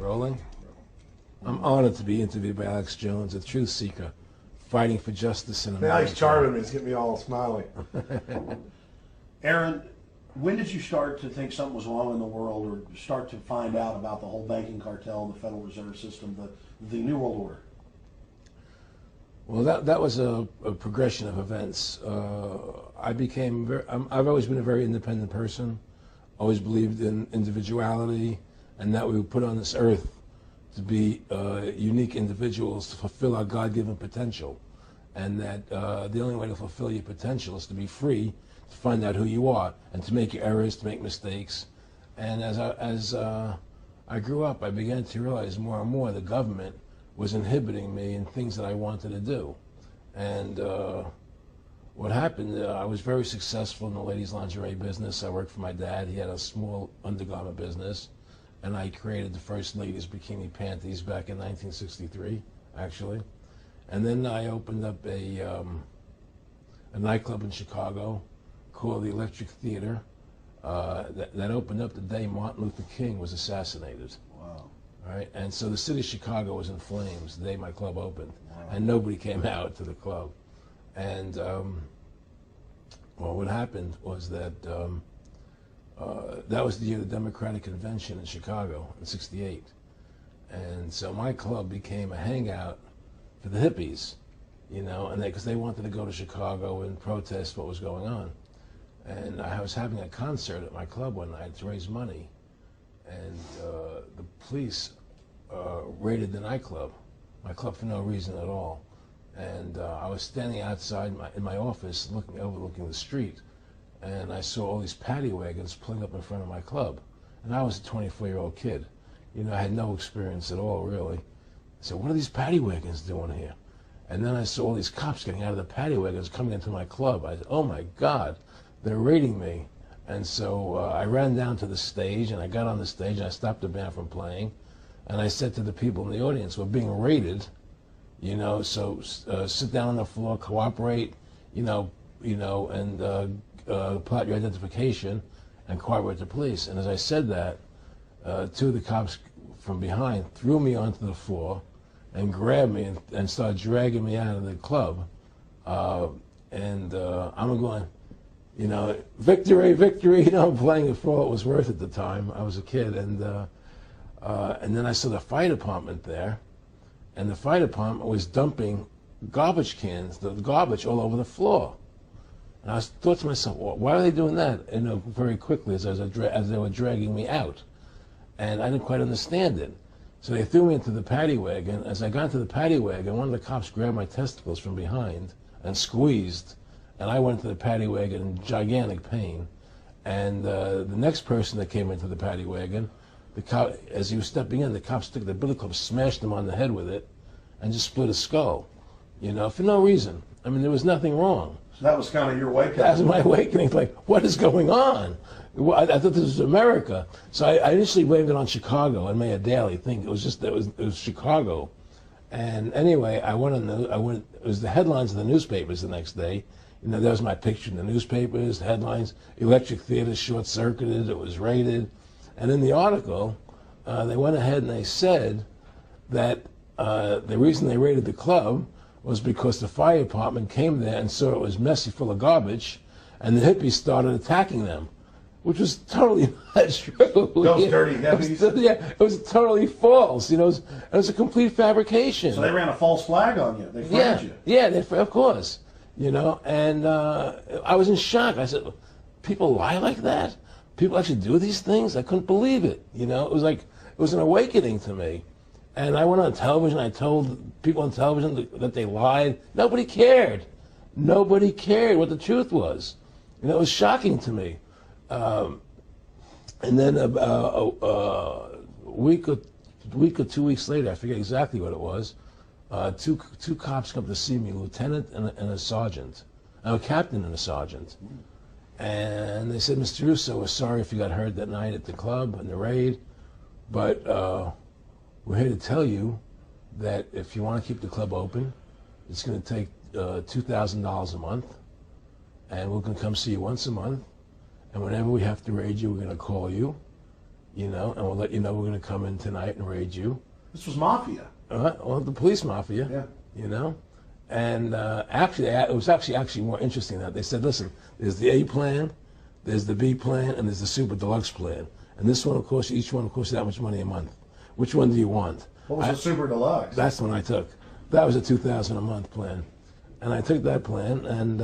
Rolling. I'm honored to be interviewed by Alex Jones, a truth seeker, fighting for justice in America. Now he's charming me. He's getting me all smiley. Aaron, when did you start to think something was wrong in the world, or start to find out about the whole banking cartel, the Federal Reserve System, the New World Order? Well, that was a progression of events. I've always been a very independent person, always believed in individuality, and that we were put on this earth to be unique individuals to fulfill our God-given potential, and that the only way to fulfill your potential is to be free, to find out who you are, and to make your errors, to make mistakes. And as I grew up, I began to realize more and more the government was inhibiting me in things that I wanted to do. And what happened, I was very successful in the ladies' lingerie business. I worked for my dad. He had a small undergarment business, and I created the first ladies' bikini panties back in 1963, actually. And then I opened up a nightclub in Chicago called the Electric Theater that opened up the day Martin Luther King was assassinated. Wow. Right? And so the city of Chicago was in flames the day my club opened. Wow. And nobody came out to the club. And well, what happened was that that was the year of the Democratic Convention in Chicago in '68. And so my club became a hangout for the hippies, you know, and because they wanted to go to Chicago and protest what was going on. And I was having a concert at my club one night to raise money, and the police raided the nightclub, my club, for no reason at all. And I was standing outside in my office overlooking the street, and I saw all these paddy wagons pulling up in front of my club. And I was a 24-year-old kid. You know, I had no experience at all, really. I said, what are these paddy wagons doing here? And then I saw all these cops getting out of the paddy wagons coming into my club. I said, oh my God, they're raiding me. And so I ran down to the stage, and I got on the stage, and I stopped the band from playing. And I said to the people in the audience, we're being raided, you know, so sit down on the floor, cooperate, and plot your identification and cooperate with the police. And as I said that, two of the cops from behind threw me onto the floor and grabbed me and started dragging me out of the club. I'm going, you know, victory, victory, you know, I'm playing it for all it was worth at the time. I was a kid. And then I saw the fire department there, and the fire department was dumping garbage cans, the garbage all over the floor. And I thought to myself, well, why are they doing that? You know, very quickly as they were dragging me out. And I didn't quite understand it. So they threw me into the paddy wagon. As I got into the paddy wagon, one of the cops grabbed my testicles from behind and squeezed, and I went into the paddy wagon in gigantic pain. And the next person that came into the paddy wagon, the cop, as he was stepping in, the cops took the billy club, smashed him on the head with it, and just split his skull, you know, for no reason. I mean, there was nothing wrong. So that was kind of your wake-up. That was my awakening. Like, what is going on? I thought this was America. So I initially blamed it on Chicago and made a daily thing. It was Chicago. And anyway, it was the headlines of the newspapers the next day. You know, there was my picture in the newspapers, headlines, Electric Theater short-circuited, it was raided. And in the article, they went ahead and they said that the reason they raided the club was because the fire department came there and saw it was messy, full of garbage, and the hippies started attacking them, which was totally not true. Those dirty hippies? It was totally false. You know, it was a complete fabrication. So they ran a false flag on you. They framed you. Yeah, of course. You know, and I was in shock. I said, people lie like that? People actually do these things? I couldn't believe it. You know, it was an awakening to me. And I went on television. I told people on television that they lied. Nobody cared. Nobody cared what the truth was. You know, it was shocking to me. And then a week or 2 weeks later, I forget exactly what it was, two cops come to see me, a lieutenant and a sergeant, a captain and a sergeant. And they said, Mr. Russo, we're sorry if you got hurt that night at the club and the raid, but we're here to tell you that if you want to keep the club open, it's going to take $2,000 a month, and we're going to come see you once a month, and whenever we have to raid you, we're going to call you, and we'll let you know we're going to come in tonight and raid you. This was mafia. Well, the police mafia, Yeah. And actually, it was actually more interesting that they said, listen, there's the A plan, there's the B plan, and there's the super deluxe plan. And this one, of course, each one will cost you that much money a month. Which one do you want? What was the super deluxe? That's the one I took. That was a $2,000 a month plan. And I took that plan, and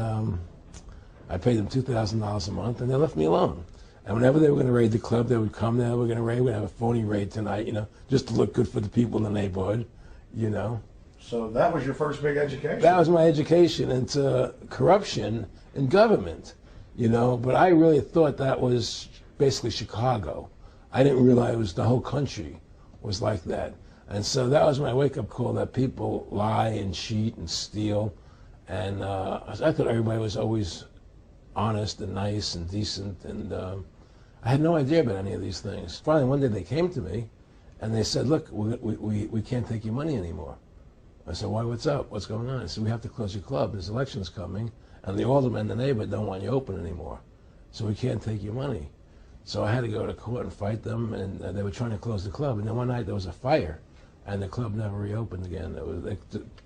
I paid them $2,000 a month, and they left me alone. And whenever they were going to raid the club, they would come there, we're going to have a phony raid tonight, just to look good for the people in the neighborhood, So that was your first big education? That was my education into corruption in government, But I really thought that was basically Chicago. I didn't realize it was the whole country was like that. And so that was my wake-up call, that people lie and cheat and steal. And I thought everybody was always honest and nice and decent. And I had no idea about any of these things. Finally, one day they came to me and they said, look, we can't take your money anymore. I said, why, what's up? What's going on? I said, we have to close your club. There's elections coming, and the aldermen in the neighborhood don't want you open anymore. So we can't take your money. So I had to go to court and fight them, and they were trying to close the club. And then one night there was a fire, and the club never reopened again. The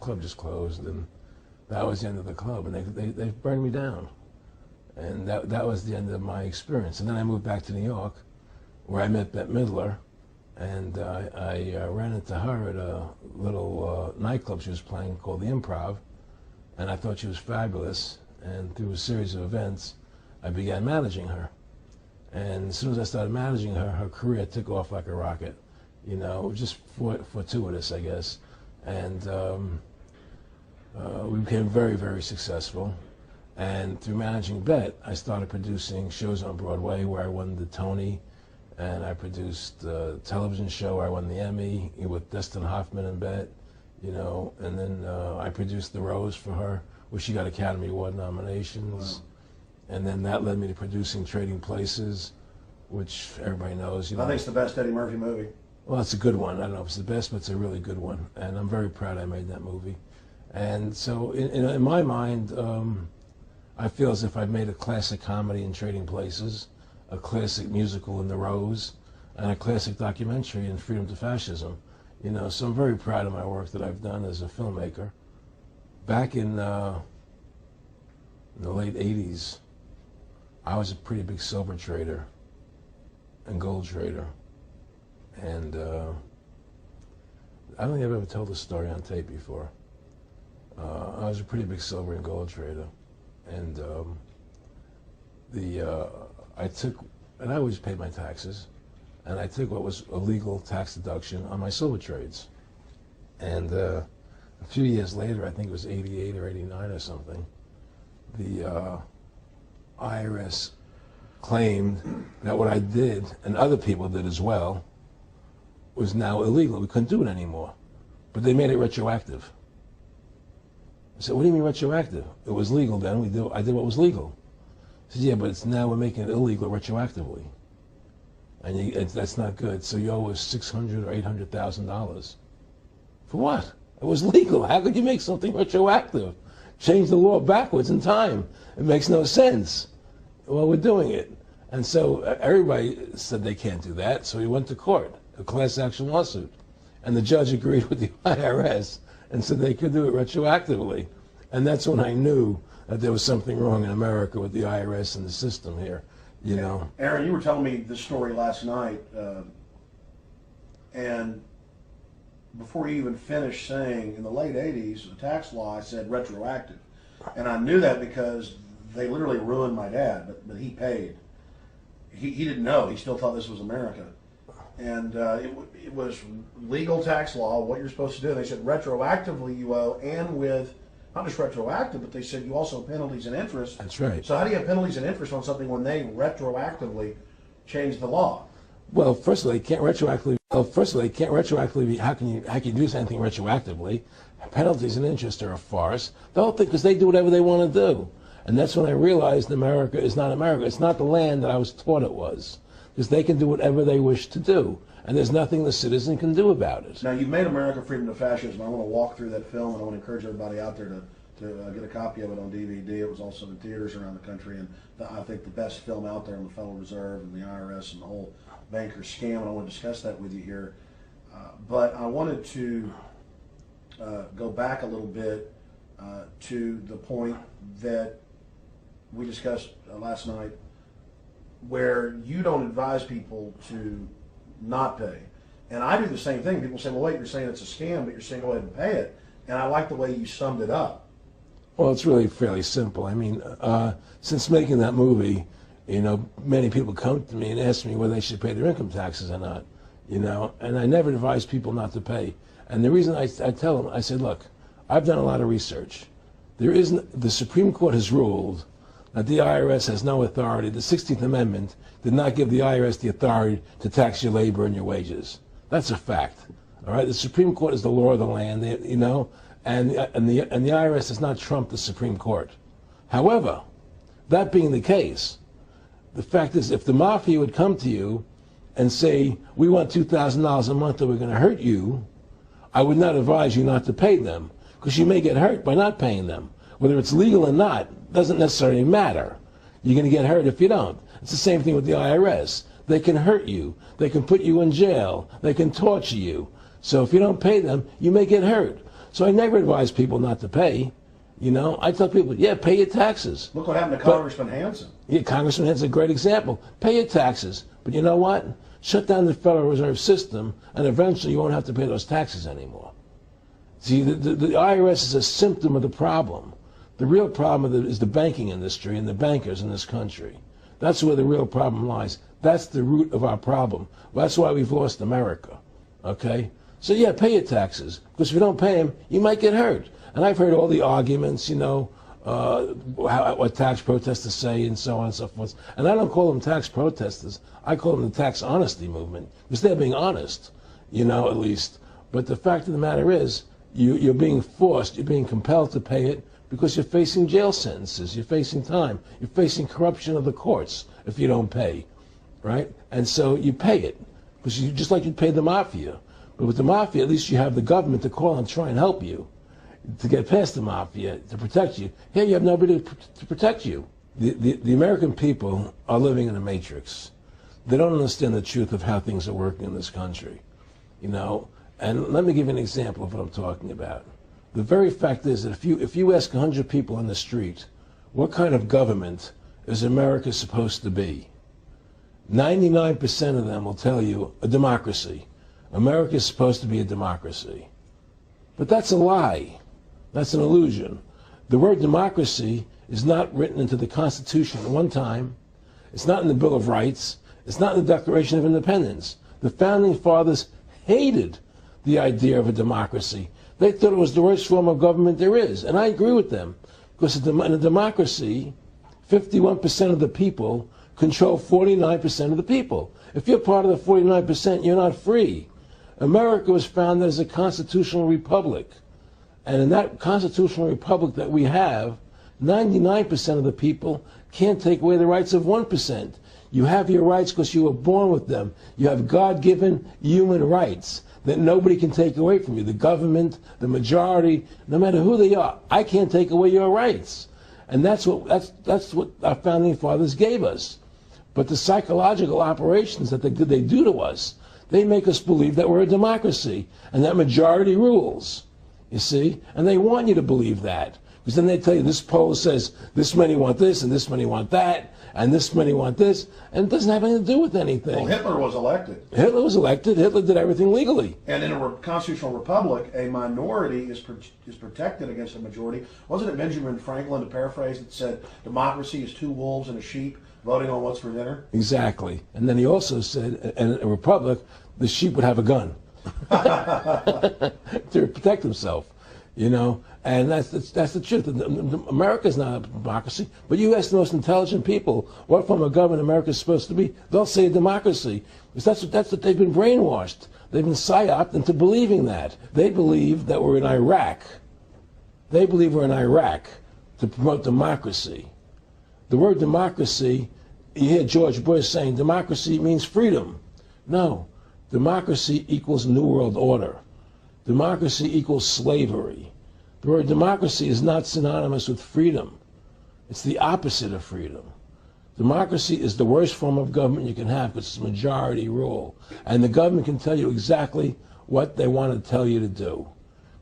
club just closed, and that was the end of the club. And they burned me down. And that was the end of my experience. And then I moved back to New York, where I met Bette Midler. And I ran into her at a little nightclub she was playing called the Improv, and I thought she was fabulous. And through a series of events, I began managing her. And as soon as I started managing her, her career took off like a rocket. Just fortuitous, I guess. And we became very, very successful. And through managing Bette, I started producing shows on Broadway where I won the Tony. And I produced a television show where I won the Emmy with Dustin Hoffman and Bette, and then I produced The Rose for her, where she got Academy Award nominations. Wow. And then that led me to producing Trading Places, which everybody knows. I think it's the best Eddie Murphy movie. Well, it's a good one. I don't know if it's the best, but it's a really good one. And I'm very proud I made that movie. And so in my mind, I feel as if I've made a classic comedy in Trading Places, a classic musical in The Rose, and a classic documentary in Freedom to Fascism. So I'm very proud of my work that I've done as a filmmaker. Back in the late 80s, I was a pretty big silver trader and gold trader. And I don't think I've ever told this story on tape before. I was a pretty big silver and gold trader. And I always paid my taxes, and I took what was a legal tax deduction on my silver trades. And a few years later, I think it was 88 or 89 or something, the IRS claimed that what I did, and other people did as well, was now illegal. We couldn't do it anymore. But they made it retroactive. I said, what do you mean retroactive? It was legal then. I did what was legal. I said, yeah, but now we're making it illegal retroactively. And that's not good. So you owe us $600,000 or $800,000. For what? It was legal. How could you make something retroactive? Change the law backwards in time. It makes no sense. Well, we're doing it. And so everybody said they can't do that. So we went to court, a class action lawsuit. And the judge agreed with the IRS and said they could do it retroactively. And that's when I knew that there was something wrong in America with the IRS and the system here, you know. Aaron, you were telling me this story last night, and before you even finished saying, in the late 80s, the tax law said retroactive. And I knew that because they literally ruined my dad, but he paid. He didn't know. He still thought this was America. And it was legal tax law, what you're supposed to do. And they said retroactively you owe, and with, not just retroactive, but they said you also have penalties and interest. That's right. So how do you have penalties and interest on something when they retroactively change the law? Well, first of all, they can't retroactively. How can you do anything retroactively? Penalties and interest are a farce. The whole thing, because they do whatever they want to do. And that's when I realized America is not America. It's not the land that I was taught it was. Because they can do whatever they wish to do. And there's nothing the citizen can do about it. Now, you've made America Freedom to Fascism. I want to walk through that film, and I want to encourage everybody out there to get a copy of it on DVD. It was also in theaters around the country. And I think the best film out there on the Federal Reserve and the IRS and the whole banker scam, and I want to discuss that with you here. But I wanted to go back a little bit to the point that we discussed last night, where you don't advise people to not pay. And I do the same thing. People say, well, wait, you're saying it's a scam, but you're saying go ahead and pay it. And I like the way you summed it up. Well, it's really fairly simple. I mean, since making that movie, you know, many people come to me and ask me whether they should pay their income taxes or not, you know, and I never advise people not to pay. And the reason I tell them, I say, look, I've done a lot of research. The Supreme Court has ruled that the IRS has no authority. The 16th Amendment did not give the IRS the authority to tax your labor and your wages. That's a fact. All right, the Supreme Court is the law of the land, you know, and the IRS does not trump the Supreme Court. However, that being the case, the fact is, if the mafia would come to you and say, we want $2,000 a month or we're going to hurt you, I would not advise you not to pay them, because you may get hurt by not paying them. Whether it's legal or not doesn't necessarily matter. You're going to get hurt if you don't. It's the same thing with the IRS. They can hurt you. They can put you in jail. They can torture you. So if you don't pay them, you may get hurt. So I never advise people not to pay. You know, I tell people, yeah, pay your taxes. Look what happened to Congressman Hansen. Yeah, Congressman Hansen's a great example. Pay your taxes. But you know what? Shut down the Federal Reserve System, and eventually you won't have to pay those taxes anymore. See, the IRS is a symptom of the problem. The real problem is the banking industry and the bankers in this country. That's where the real problem lies. That's the root of our problem. That's why we've lost America. Okay? So yeah, pay your taxes, because if you don't pay them, you might get hurt. And I've heard all the arguments, you know, what tax protesters say and so on and so forth. And I don't call them tax protesters. I call them the tax honesty movement, because they're being honest, you know, at least. But the fact of the matter is, you're being forced, you're being compelled to pay it, because you're facing jail sentences, you're facing time, you're facing corruption of the courts if you don't pay, right? And so you pay it, because you just like you'd pay the mafia. But with the mafia, at least you have the government to call and try and help you to get past the mafia, to protect you. Here you have nobody to protect you. The American people are living in a matrix. They don't understand the truth of how things are working in this country, you know. And let me give you an example of what I'm talking about. The very fact is that if you ask 100 people on the street, what kind of government is America supposed to be? 99% of them will tell you a democracy. America is supposed to be a democracy. But that's a lie. That's an illusion. The word democracy is not written into the Constitution at one time. It's not in the Bill of Rights. It's not in the Declaration of Independence. The Founding Fathers hated the idea of a democracy. They thought it was the worst form of government there is. And I agree with them. Because in a democracy, 51% of the people control 49% of the people. If you're part of the 49%, you're not free. America was founded as a constitutional republic. And in that constitutional republic that we have, 99% of the people can't take away the rights of 1%. You have your rights because you were born with them. You have God-given human rights that nobody can take away from you. The government, the majority, no matter who they are, I can't take away your rights. And that's what our founding fathers gave us. But the psychological operations that they do to us, they make us believe that we're a democracy and that majority rules, you see? And they want you to believe that. Because then they tell you this poll says this many want this and this many want that and this many want this, and it doesn't have anything to do with anything. Well, Hitler was elected. Hitler was elected. Hitler did everything legally. And in a constitutional republic, a minority is protected against a majority. Wasn't it Benjamin Franklin, to paraphrase, that said democracy is two wolves and a sheep voting on what's for dinner? Exactly. And then he also said, in a republic, the sheep would have a gun to protect himself, you know. And that's the truth. America's not a democracy. But you ask the most intelligent people what form of government America is supposed to be, they'll say a democracy. Because that's what they've been brainwashed. They've been psyoped into believing that. They believe that we're in Iraq. They believe we're in Iraq to promote democracy. The word democracy, you hear George Bush saying democracy means freedom. No. Democracy equals New World Order. Democracy equals slavery. The word democracy is not synonymous with freedom. It's the opposite of freedom. Democracy is the worst form of government you can have because it's majority rule. And the government can tell you exactly what they want to tell you to do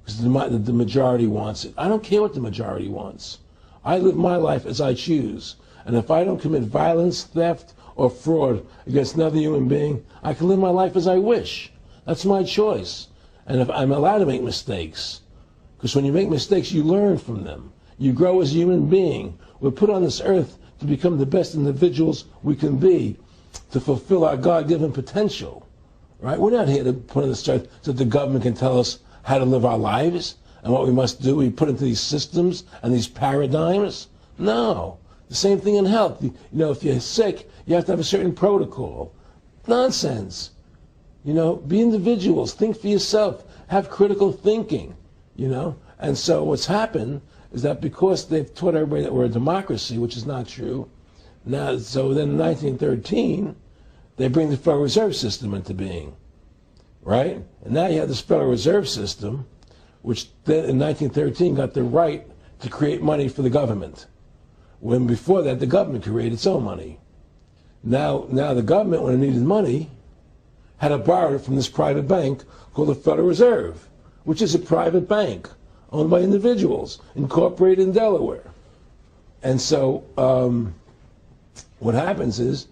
because the majority wants it. I don't care what the majority wants. I live my life as I choose. And if I don't commit violence, theft, or fraud against another human being, I can live my life as I wish. That's my choice. And if I'm allowed to make mistakes, because when you make mistakes, you learn from them. You grow as a human being. We're put on this earth to become the best individuals we can be, to fulfill our God-given potential, right? We're not here to put on this earth so that the government can tell us how to live our lives and what we must do. We put into these systems and these paradigms. No. The same thing in health. You know, if you're sick, you have to have a certain protocol. Nonsense. You know, be individuals. Think for yourself. Have critical thinking, you know. And so what's happened is that because they've taught everybody that we're a democracy, which is not true, now, so then in 1913, they bring the Federal Reserve System into being, right? And now you have this Federal Reserve System, which then in 1913 got the right to create money for the government, when before that the government created its own money. Now the government, when it needed money, had to borrow it from this private bank called the Federal Reserve, which is a private bank owned by individuals, incorporated in Delaware. And so what happens is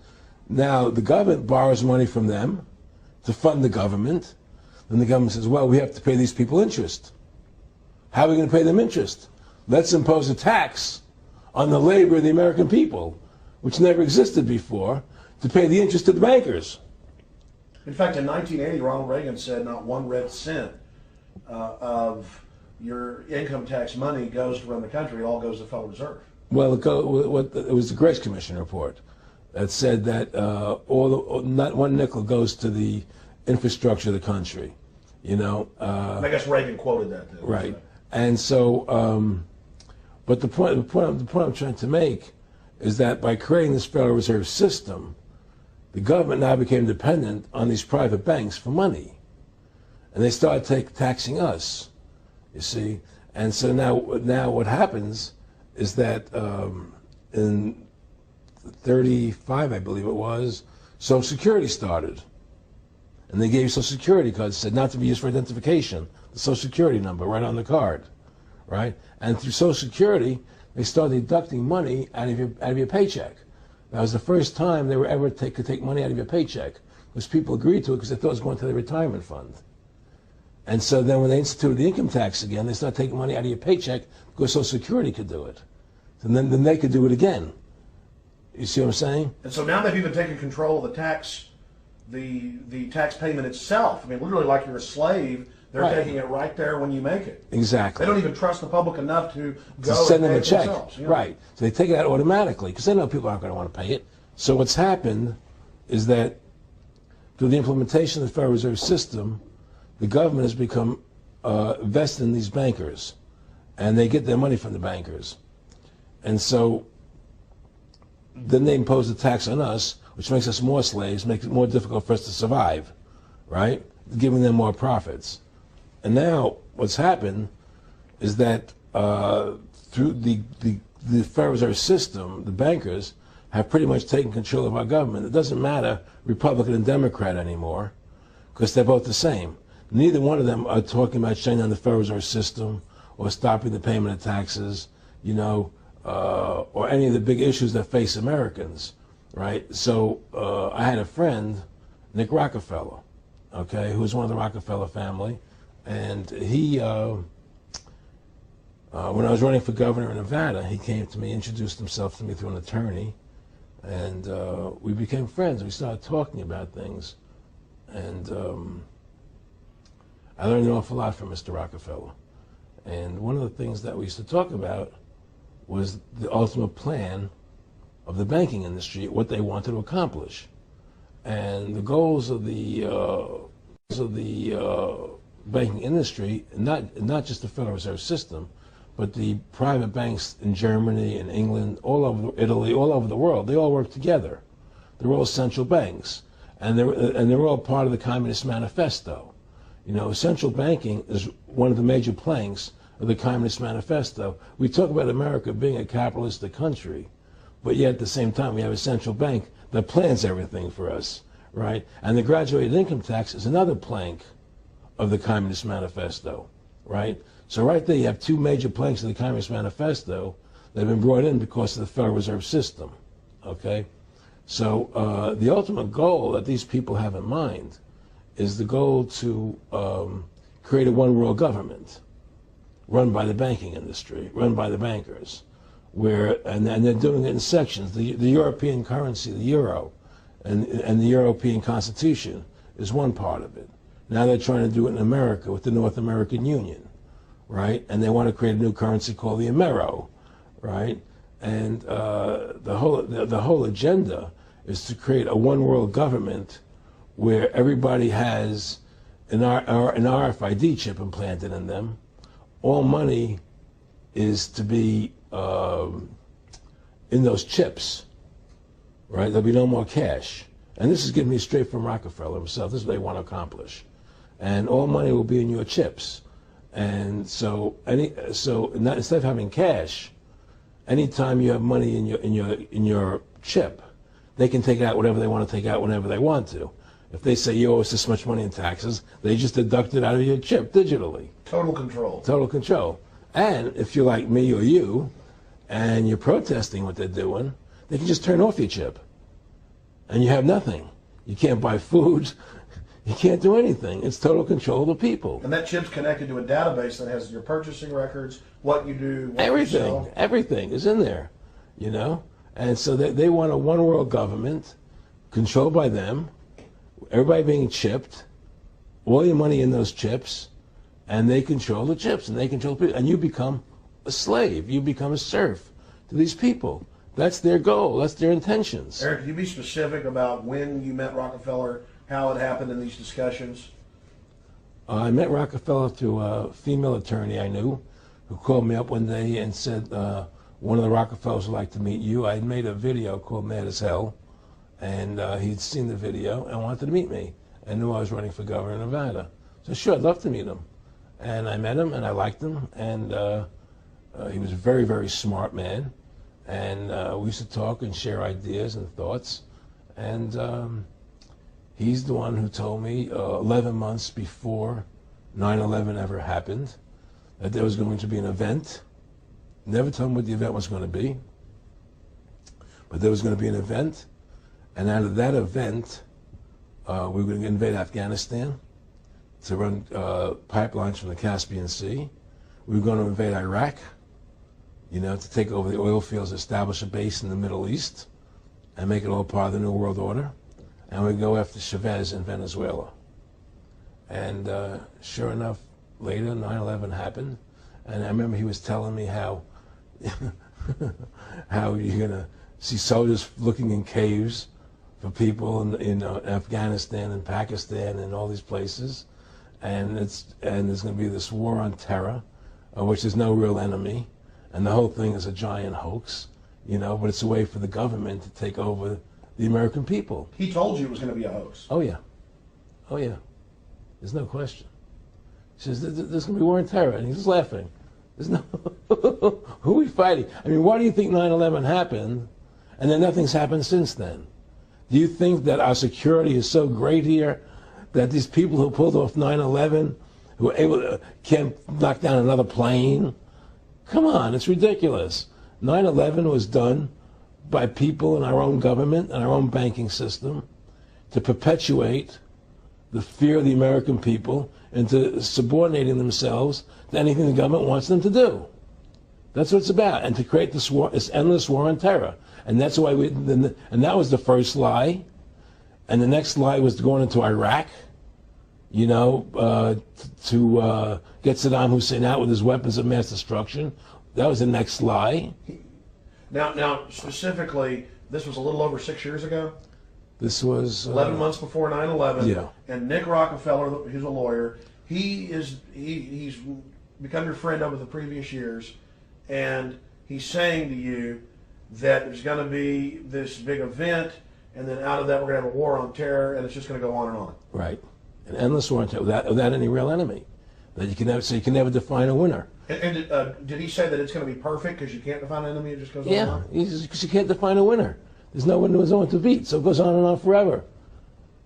now the government borrows money from them to fund the government. Then the government says, well, we have to pay these people interest. How are we going to pay them interest? Let's impose a tax on the labor of the American people, which never existed before, to pay the interest to the bankers. In fact, in 1980, Ronald Reagan said not one red cent of your income tax money goes to run the country. It all goes to the Federal Reserve. Well, it was the Grace Commission report that said that not one nickel goes to the infrastructure of the country. You know. I guess Reagan quoted that too. Right. So. And so, but the point I'm trying to make is that by creating this Federal Reserve System, the government now became dependent on these private banks for money, and they started taxing us. You see, and so now what happens is that in '35, I believe it was, Social Security started, and they gave you Social Security cards, said not to be used for identification, the Social Security number right on the card, right? And through Social Security, they started deducting money out of your paycheck. That was the first time they were ever could take money out of your paycheck, because people agreed to it because they thought it was going to the retirement fund. And so then when they instituted the income tax again, they started taking money out of your paycheck because Social Security could do it. And then they could do it again. You see what I'm saying? And so now they've even taken control of the tax payment itself. I mean, literally like you're a slave, they're right. taking it right there when you make it. Exactly. They don't even trust the public enough to go send them and a pay check. themselves, you know? Right. So they take it out automatically because they know people aren't going to want to pay it. So what's happened is that through the implementation of the Federal Reserve System, the government has become vested in these bankers, and they get their money from the bankers. And so then they impose a tax on us, which makes us more slaves, makes it more difficult for us to survive, right? Giving them more profits. And now what's happened is that through the Federal Reserve System, the bankers have pretty much taken control of our government. It doesn't matter Republican and Democrat anymore, because they're both the same. Neither one of them are talking about shutting down the Federal Reserve System or stopping the payment of taxes, you know, or any of the big issues that face Americans, right? So I had a friend, Nick Rockefeller, okay, who was one of the Rockefeller family, and he, when I was running for governor in Nevada, he came to me, introduced himself to me through an attorney, and we became friends. We started talking about things, and I learned an awful lot from Mr. Rockefeller. And one of the things that we used to talk about was the ultimate plan of the banking industry, what they wanted to accomplish. And the goals of the banking industry, not just the Federal Reserve System, but the private banks in Germany and England, all over Italy, all over the world, they all work together. They're all central banks, and they're all part of the Communist Manifesto. You know, central banking is one of the major planks of the Communist Manifesto. We talk about America being a capitalistic country, but yet at the same time we have a central bank that plans everything for us, right? And the graduated income tax is another plank of the Communist Manifesto, right? So right there you have two major planks of the Communist Manifesto that have been brought in because of the Federal Reserve System, okay? So the ultimate goal that these people have in mind is the goal to create a one-world government run by the banking industry, run by the bankers, and they're doing it in sections. The European currency, the euro, and the European Constitution is one part of it. Now they're trying to do it in America with the North American Union, right? And they want to create a new currency called the Amero, right? And the whole agenda is to create a one-world government where everybody has an RFID chip implanted in them. All money is to be in those chips, right? There'll be no more cash. And this is getting me straight from Rockefeller himself. This is what they want to accomplish. And all money will be in your chips. And so instead of having cash, anytime you have money in your chip, they can take out whatever they want to take out whenever they want to. If they say you owe us this much money in taxes, they just deduct it out of your chip digitally. Total control. Total control. And if you're like me or you, and you're protesting what they're doing, they can just turn off your chip. And you have nothing. You can't buy food. You can't do anything. It's total control of the people. And that chip's connected to a database that has your purchasing records, what you do, what Everything. you sell. Everything is in there, you know? And so they want a one-world government controlled by them, everybody being chipped, all your money in those chips, and they control the chips, and they control people. And you become a slave. You become a serf to these people. That's their goal. That's their intentions. Eric, can you be specific about when you met Rockefeller, how it happened in these discussions? I met Rockefeller through a female attorney I knew who called me up one day and said, one of the Rockefellers would like to meet you. I had made a video called Mad as Hell, and he'd seen the video and wanted to meet me and knew I was running for governor of Nevada. So sure, I'd love to meet him. And I met him, and I liked him, and he was a very, very smart man. And we used to talk and share ideas and thoughts. And he's the one who told me 11 months before 9/11 ever happened that there was going to be an event. Never told me what the event was going to be, but there was going to be an event. And out of that event, we were going to invade Afghanistan to run pipelines from the Caspian Sea. We were going to invade Iraq, you know, to take over the oil fields, establish a base in the Middle East, and make it all part of the New World Order. And we'd go after Chavez in Venezuela. And sure enough, later, 9/11 happened. And I remember he was telling me how how you're going to see soldiers looking in caves for people in Afghanistan and Pakistan and all these places. And there's going to be this war on terror, which is no real enemy. And the whole thing is a giant hoax, you know, but it's a way for the government to take over the American people. He told you it was going to be a hoax. Oh, yeah. Oh, yeah. There's no question. He says, there's going to be war on terror. And he's just laughing. There's no... Who are we fighting? I mean, why do you think 9/11 happened and then nothing's happened since then? Do you think that our security is so great here that these people who pulled off 9/11, who were able to, can't knock down another plane? Come on, it's ridiculous. 9/11 was done by people in our own government and our own banking system to perpetuate the fear of the American people into subordinating themselves to anything the government wants them to do. That's what it's about, and to create this war, this endless war on terror. And that's why and that was the first lie. And the next lie was going into Iraq, you know, to get Saddam Hussein out with his weapons of mass destruction. That was the next lie. Now, specifically, this was a little over 6 years ago. This was 11 months before 9/11. Yeah. And Nick Rockefeller, who's a lawyer, he's become your friend over the previous years, and he's saying to you that there's going to be this big event, and then out of that we're going to have a war on terror, and it's just going to go on and on. Right. An endless war on terror without any real enemy. That you can never, so you can never define a winner. And did he say that it's going to be perfect because you can't define an enemy? It just goes on and Yeah, on? because you can't define a winner. There's no one to beat, so it goes on and on forever.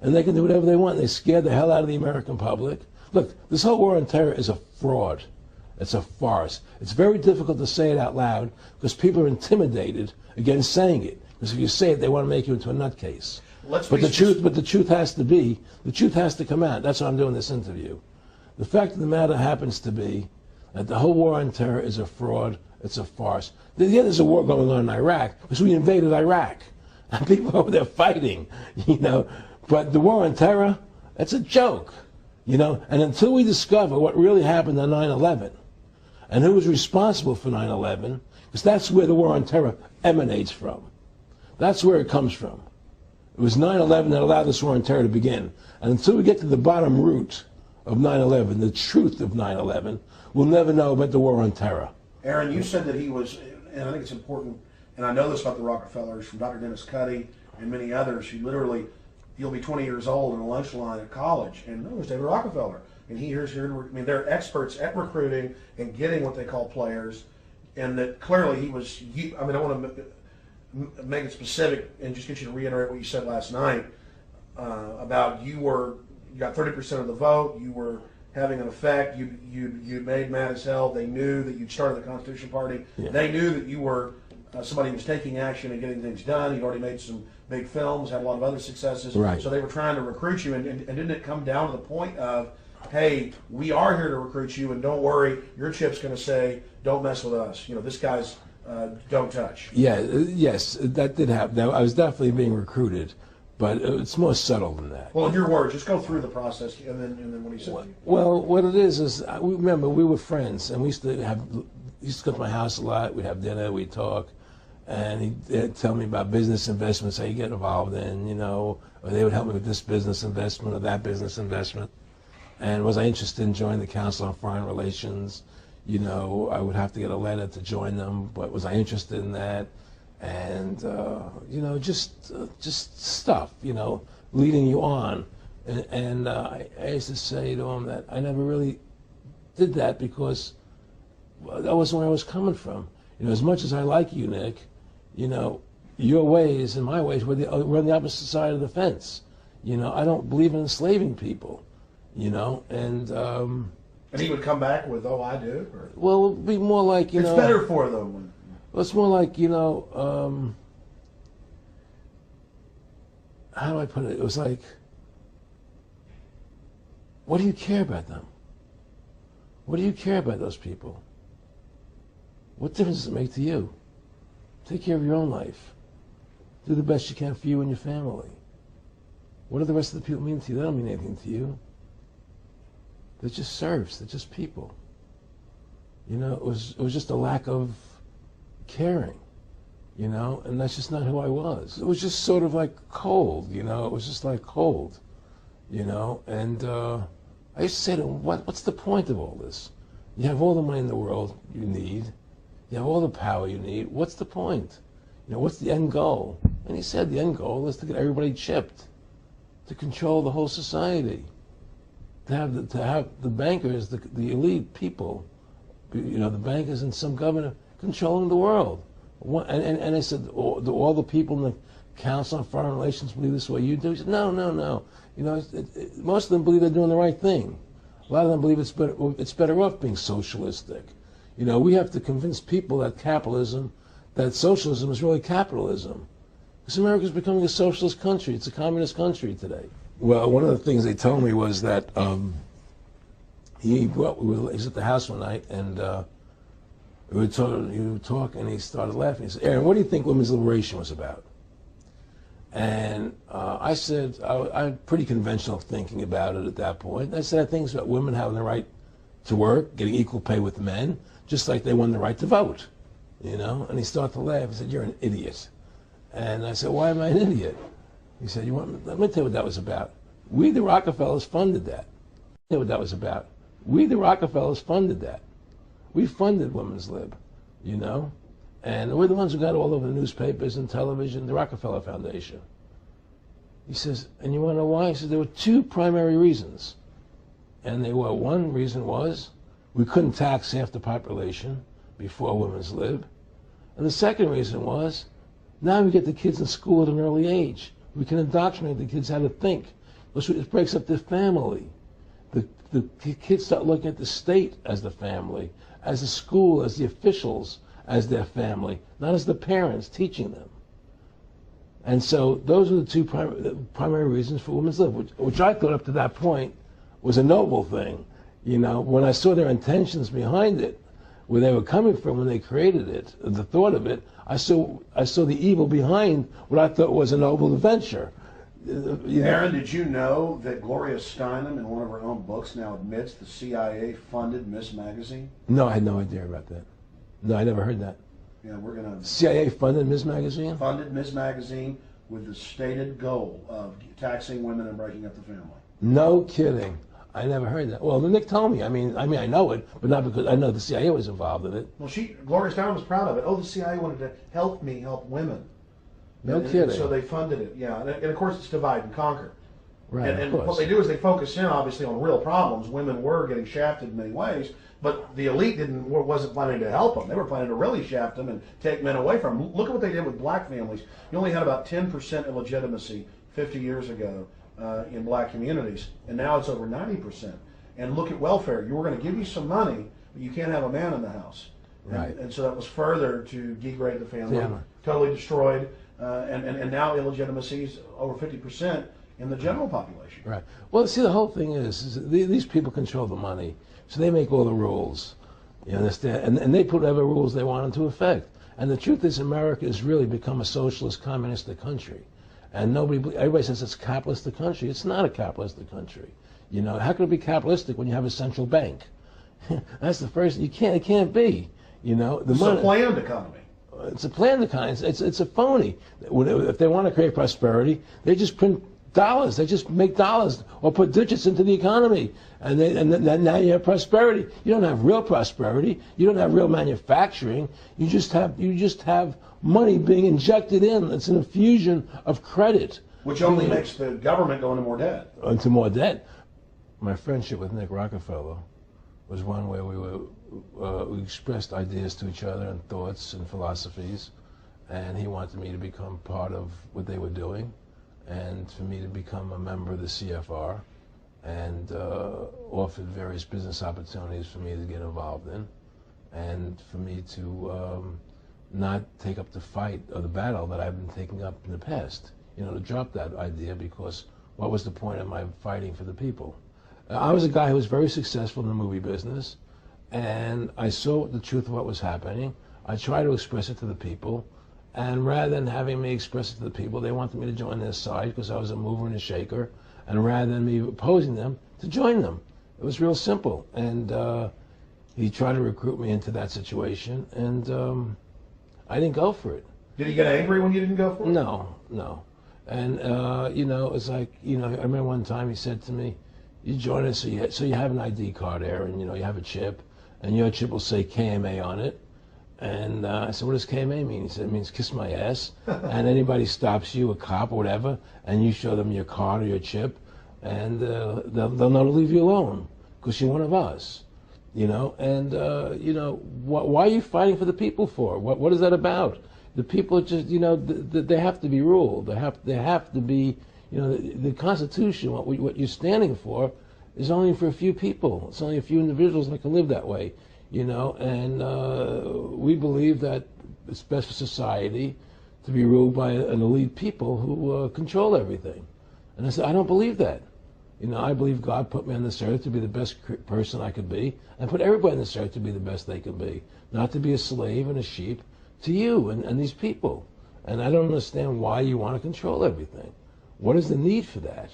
And they can do whatever they want. They scare the hell out of the American public. Look, this whole war on terror is a fraud. It's a farce. It's very difficult to say it out loud because people are intimidated against saying it. Because if you say it, they want to make you into a nutcase. But the truth has to come out. That's why I'm doing this interview. The fact of the matter happens to be that the whole war on terror is a fraud. It's a farce. Yeah, there's a war going on in Iraq because we invaded Iraq. And people over there fighting, But the war on terror, it's a joke, And until we discover what really happened on 9/11 and who was responsible for 9/11, because that's where the war on terror emanates from. That's where it comes from. It was 9/11 that allowed this war on terror to begin. And until we get to the bottom root of 9/11, the truth of 9/11, we'll never know about the war on terror. Aaron, you said that he was, and I think it's important, and I know this about the Rockefellers from Dr. Dennis Cuddy and many others who literally, you'll be 20 years old in a lunch line at college, and no, there's David Rockefeller. And they're experts at recruiting and getting what they call players, and that clearly he was, I want to make it specific and just get you to reiterate what you said last night about you got 30% of the vote, you were having an effect, you made mad as hell, they knew that you'd started the Constitution Party, they knew that you were somebody who was taking action and getting things done, you'd already made some big films, had a lot of other successes, right. So they were trying to recruit you, and didn't it come down to the point of, hey, we are here to recruit you, and don't worry, your chip's going to say, don't mess with us, this guy's don't touch. Yeah, yes, that did happen. I was definitely being recruited, but it's more subtle than that. Well, in your words, just go through the process, and then what he said to you. Well, what it is remember, we were friends, and we used to come to my house a lot. We'd have dinner, we'd talk, and he'd tell me about business investments, how you get involved in, or they would help me with this business investment or that business investment. And was I interested in joining the Council on Foreign Relations? I would have to get a letter to join them, but was I interested in that? And, just stuff, leading you on. And I used to say to him that I never really did that because that wasn't where I was coming from. As much as I like you, Nick, your ways and my ways we're on the opposite side of the fence. I don't believe in enslaving people, And he would come back with, oh, I do? Or? Well, it would be more like, It's better for them. Well, it's more like, how do I put it? It was like, what do you care about them? What do you care about those people? What difference does it make to you? Take care of your own life. Do the best you can for you and your family. What do the rest of the people mean to you? They don't mean anything to you. They're just serfs. They're just people. It was just a lack of caring, and that's just not who I was. It was just sort of like cold, it was just like cold, and I used to say to him, what's the point of all this? You have all the money in the world you need. You have all the power you need. What's the point? What's the end goal? And he said the end goal is to get everybody chipped, to control the whole society. To have the bankers, the elite people, the bankers and some governor controlling the world. And I said, do all the people in the Council on Foreign Relations believe this way you do? He said, no. Most of them believe they're doing the right thing. A lot of them believe it's better off being socialistic. We have to convince people that socialism is really capitalism. Because America's becoming a socialist country. It's a communist country today. Well, one of the things they told me was that he was at the house one night, and we were talking, and he started laughing. He said, Aaron, what do you think women's liberation was about? And I said, I had pretty conventional thinking about it at that point. I said, I think it's about women having the right to work, getting equal pay with men, just like they won the right to vote, And he started to laugh. He said, you're an idiot. And I said, why am I an idiot? He said, let me tell you what that was about. We, the Rockefellers, funded that. Let me tell you what that was about. We, the Rockefellers, funded that. We funded women's lib, And we're the ones who got all over the newspapers and television, the Rockefeller Foundation. He says, and you want to know why? He says, there were two primary reasons. And one reason was we couldn't tax half the population before women's lib. And the second reason was, now we get the kids in school at an early age. We can indoctrinate the kids how to think. It breaks up their family. The kids start looking at the state as the family, as the school, as the officials, as their family, not as the parents teaching them. And so those are the two primary reasons for women's lib, which I thought up to that point was a noble thing. You know, when I saw their intentions behind it, where they were coming from when they created it, the thought of it, I saw the evil behind what I thought was a noble venture. Aaron, did you know that Gloria Steinem, in one of her own books, now admits the CIA funded Miss Magazine? No, I had no idea about that. No, I never heard that. Yeah, we're gonna. CIA funded Miss Magazine? Funded Miss Magazine with the stated goal of taxing women and breaking up the family. No kidding. I never heard that. Well, Nick told me. I mean, I know it, but not because I know the CIA was involved in it. Well, Gloria Steinem was proud of it. Oh, the CIA wanted to help me help women. No kidding. So they funded it. Yeah, and of course it's divide and conquer. Right. And what they do is they focus in, obviously, on real problems. Women were getting shafted in many ways, but the elite wasn't planning to help them. They were planning to really shaft them and take men away from them. Look at what they did with black families. You only had about 10% illegitimacy 50 years ago in black communities, and now it's over 90%. And look at welfare. You were going to give you some money, but you can't have a man in the house. Right. And so that was further to degrade the family, totally destroyed. And now illegitimacy is over 50% in the general population. Right. Well, see, the whole thing is these people control the money, so they make all the rules. You understand? And they put whatever rules they want into effect. And the truth is, America has really become a socialist, communistic country. And everybody says it's a capitalistic country. It's not a capitalistic country. You know, how can it be capitalistic when you have a central bank? That's the first. It can't be. You know, it's a planned economy. It's a planned economy. It's a phony. If they want to create prosperity, they just print dollars. They just make dollars or put digits into the economy, and now you have prosperity. You don't have real prosperity. You don't have real manufacturing. You just have money being injected in. It's an infusion of credit, which only makes the government go into more debt. Into more debt. My friendship with Nick Rockefeller was one where we expressed ideas to each other and thoughts and philosophies, and he wanted me to become part of what they were doing, and for me to become a member of the CFR, and offered various business opportunities for me to get involved in, and for me to not take up the fight or the battle that I've been taking up in the past. You know, to drop that idea, because what was the point of my fighting for the people? I was a guy who was very successful in the movie business, and I saw the truth of what was happening. I tried to express it to the people, and rather than having me express it to the people, they wanted me to join their side because I was a mover and a shaker, and rather than me opposing them, to join them. It was real simple, and he tried to recruit me into that situation, and I didn't go for it. Did he get angry when you didn't go for it? No. And, you know, it was like, you know, I remember one time he said to me, you join us, so you have an ID card, Aaron, you know, you have a chip, and your chip will say KMA on it. And I said, what does KMA mean? He said, it means kiss my ass. And anybody stops you, a cop or whatever, and you show them your card or your chip, and they'll know to leave you alone, because you're one of us. You know, and, you know, why are you fighting for the people for? What is that about? The people just, you know, they have to be ruled. They have to be, you know, the Constitution, what you're standing for, is only for a few people. It's only a few individuals that can live that way, you know. And we believe that it's best for society to be ruled by an elite people who control everything. And I said, I don't believe that. You know, I believe God put me on this earth to be the best person I could be, and put everybody on this earth to be the best they can be, not to be a slave and a sheep to you and these people. And I don't understand why you want to control everything. What is the need for that,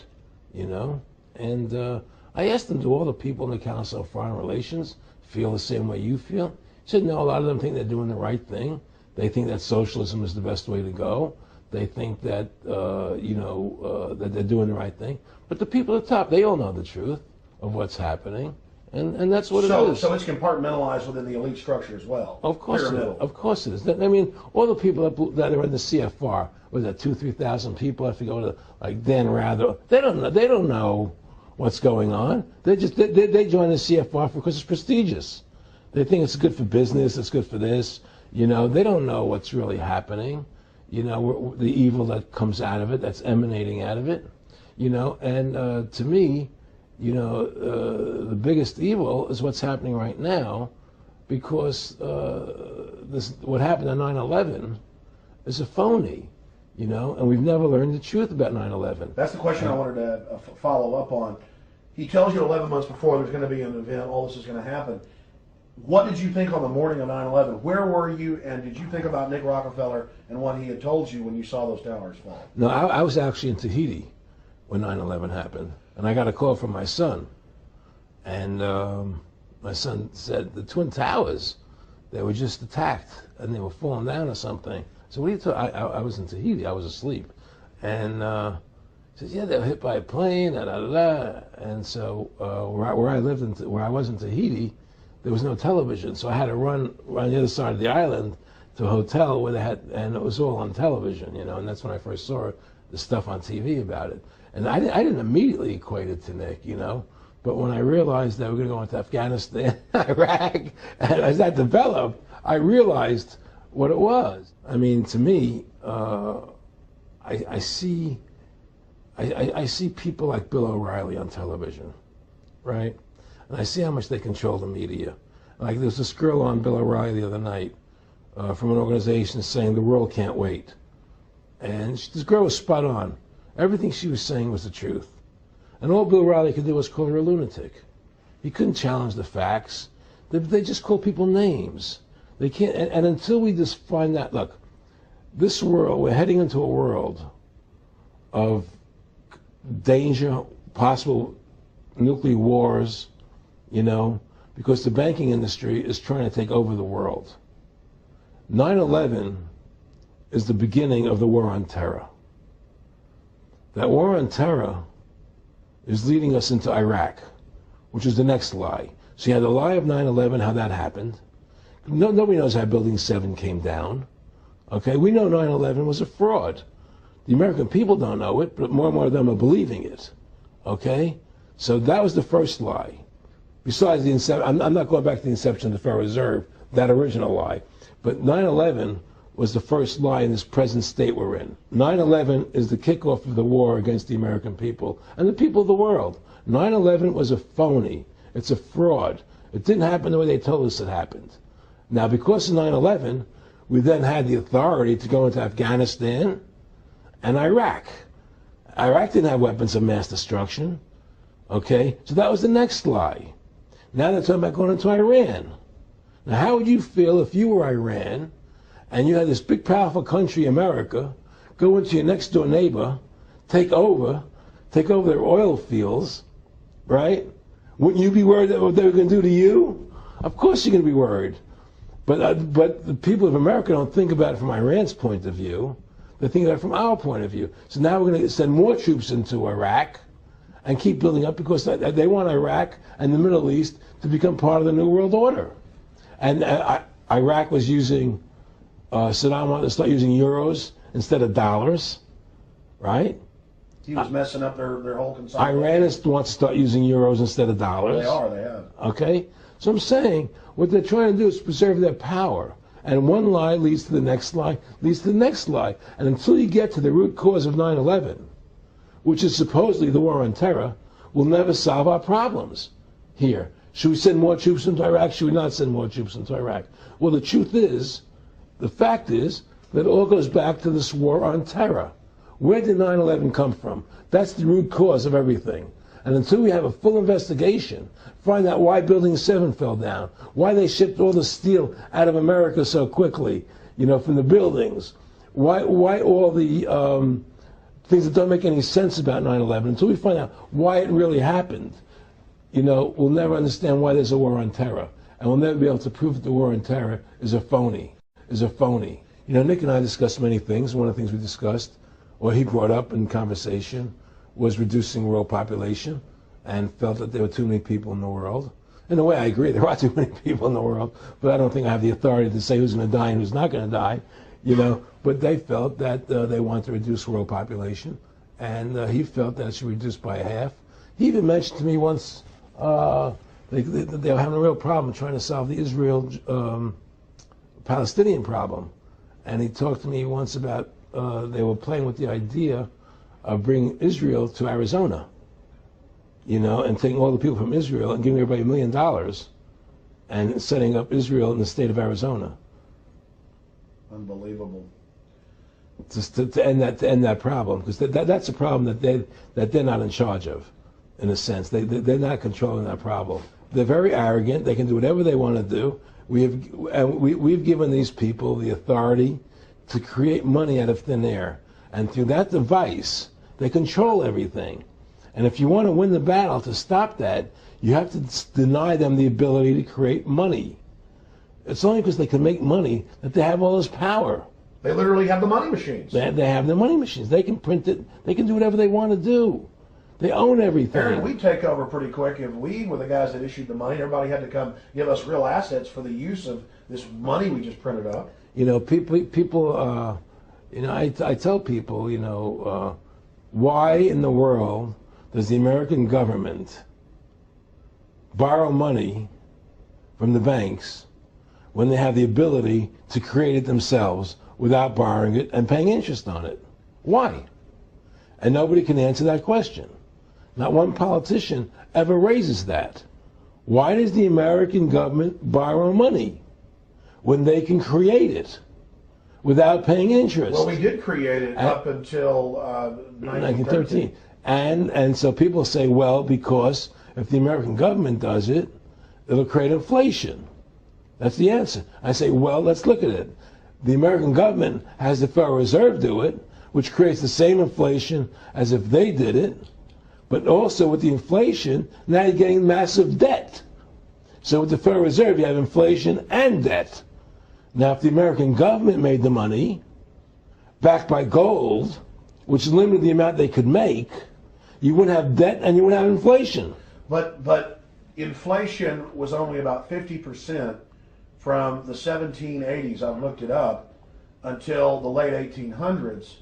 you know? And I asked them, do all the people in the Council of Foreign Relations feel the same way you feel? He said, no, a lot of them think they're doing the right thing. They think that socialism is the best way to go. They think that, you know, that they're doing the right thing. But the people at the top, they all know the truth of what's happening. And that's what it is. So it's compartmentalized within the elite structure as well. Of course it is. Of course it is. I mean, all the people that are in the CFR, was that 2,000 to 3,000 people? I forget what, like Dan Rather. They don't know what's going on. They join the CFR because it's prestigious. They think it's good for business, it's good for this. You know, they don't know what's really happening. You know, the evil that comes out of it, that's emanating out of it. You know, and to me, you know, the biggest evil is what's happening right now, because what happened on 9/11 is a phony, you know, and we've never learned the truth about 9/11. That's the question I wanted to follow up on. He tells you 11 months before there's going to be an event, all this is going to happen. What did you think on the morning of 9/11? Where were you, and did you think about Nick Rockefeller and what he had told you when you saw those towers fall? No, I was actually in Tahiti when 9/11 happened, and I got a call from my son, and my son said the Twin Towers, they were just attacked and they were falling down or something. So what are you talking? I was in Tahiti, I was asleep, and he says, yeah, they were hit by a plane, da da da. And so where I lived where I was in Tahiti, there was no television, so I had to run around the other side of the island to a hotel where they had, and it was all on television, you know, and that's when I first saw the stuff on TV about it. And I didn't immediately equate it to Nick, you know, but when I realized that we were going to go into Afghanistan, Iraq, and as that developed, I realized what it was. I mean, to me, I see people like Bill O'Reilly on television, right? And I see how much they control the media. Like there was this girl on Bill O'Reilly the other night from an organization saying the world can't wait. And this girl was spot on. Everything she was saying was the truth. And all Bill O'Reilly could do was call her a lunatic. He couldn't challenge the facts. They just call people names. They can't, and until we just find that, look, this world, we're heading into a world of danger, possible nuclear wars, you know, because the banking industry is trying to take over the world. 9/11 is the beginning of the war on terror. That war on terror is leading us into Iraq, which is the next lie. So you had the lie of 9/11, how that happened. Nobody knows how Building 7 came down. Okay, we know 9/11 was a fraud. The American people don't know it, but more and more of them are believing it. Okay, so that was the first lie. Besides the inception, I'm not going back to the inception of the Federal Reserve, that original lie. But 9/11 was the first lie in this present state we're in. 9/11 is the kickoff of the war against the American people and the people of the world. 9/11 was a phony. It's a fraud. It didn't happen the way they told us it happened. Now, because of 9/11, we then had the authority to go into Afghanistan and Iraq. Iraq didn't have weapons of mass destruction. Okay? So that was the next lie. Now they're talking about going into Iran. Now, how would you feel if you were Iran and you had this big, powerful country, America, go into your next door neighbor, take over their oil fields, right? Wouldn't you be worried that what they were going to do to you? Of course you're going to be worried. But the people of America don't think about it from Iran's point of view. They think about it from our point of view. So now we're going to send more troops into Iraq and keep building up because they want Iraq and the Middle East to become part of the New World Order. And Iraq was using, Saddam wanted to start using euros instead of dollars, right? He was messing up their whole consumption. Iran wants to start using euros instead of dollars. They have. Okay? So I'm saying what they're trying to do is preserve their power. And one lie leads to the next lie, leads to the next lie. And until you get to the root cause of 9/11, which is supposedly the war on terror, we'll never solve our problems here. Should we send more troops into Iraq? Should we not send more troops into Iraq? Well, the truth is, the fact is, that it all goes back to this war on terror. Where did 9/11 come from? That's the root cause of everything. And until we have a full investigation, find out why Building 7 fell down, why they shipped all the steel out of America so quickly, you know, from the buildings, why all the things that don't make any sense about 9/11, until we find out why it really happened, you know, we'll never understand why there's a war on terror. And we'll never be able to prove that the war on terror is a phony, You know, Nick and I discussed many things. One of the things we discussed, or he brought up in conversation, was reducing world population, and felt that there were too many people in the world. In a way, I agree, there are too many people in the world, but I don't think I have the authority to say who's going to die and who's not going to die, you know. But they felt that they wanted to reduce world population, and he felt that it should reduce by half. He even mentioned to me once they were having a real problem trying to solve the Israel-Palestinian problem. And he talked to me once about they were playing with the idea of bringing Israel to Arizona, and taking all the people from Israel and giving everybody $1 million and setting up Israel in the state of Arizona. Unbelievable. To end that problem, because that's a problem that they're not in charge of, in a sense. They're not controlling that problem. They're very arrogant. They can do whatever they want to do. We've given these people the authority to create money out of thin air, and through that device, they control everything. And if you want to win the battle to stop that, you have to deny them the ability to create money. It's only because they can make money that they have all this power. They literally have the money machines. They have the money machines. They can print it. They can do whatever they want to do. They own everything. Aaron, we'd take over pretty quick if we were the guys that issued the money. Everybody had to come give us real assets for the use of this money we just printed up. People. I tell people, why in the world does the American government borrow money from the banks when they have the ability to create it themselves without borrowing it and paying interest on it? Why? And nobody can answer that question. Not one politician ever raises that. Why does the American government borrow money when they can create it without paying interest? Well, we did create it up until 1913. And so people say, well, because if the American government does it, it'll create inflation. That's the answer. I say, well, let's look at it. The American government has the Federal Reserve do it, which creates the same inflation as if they did it. But also with the inflation, now you're getting massive debt. So with the Federal Reserve, you have inflation and debt. Now, if the American government made the money, backed by gold, which limited the amount they could make, you wouldn't have debt and you wouldn't have inflation. But inflation was only about 50% from the 1780s, I've looked it up, until the late 1800s.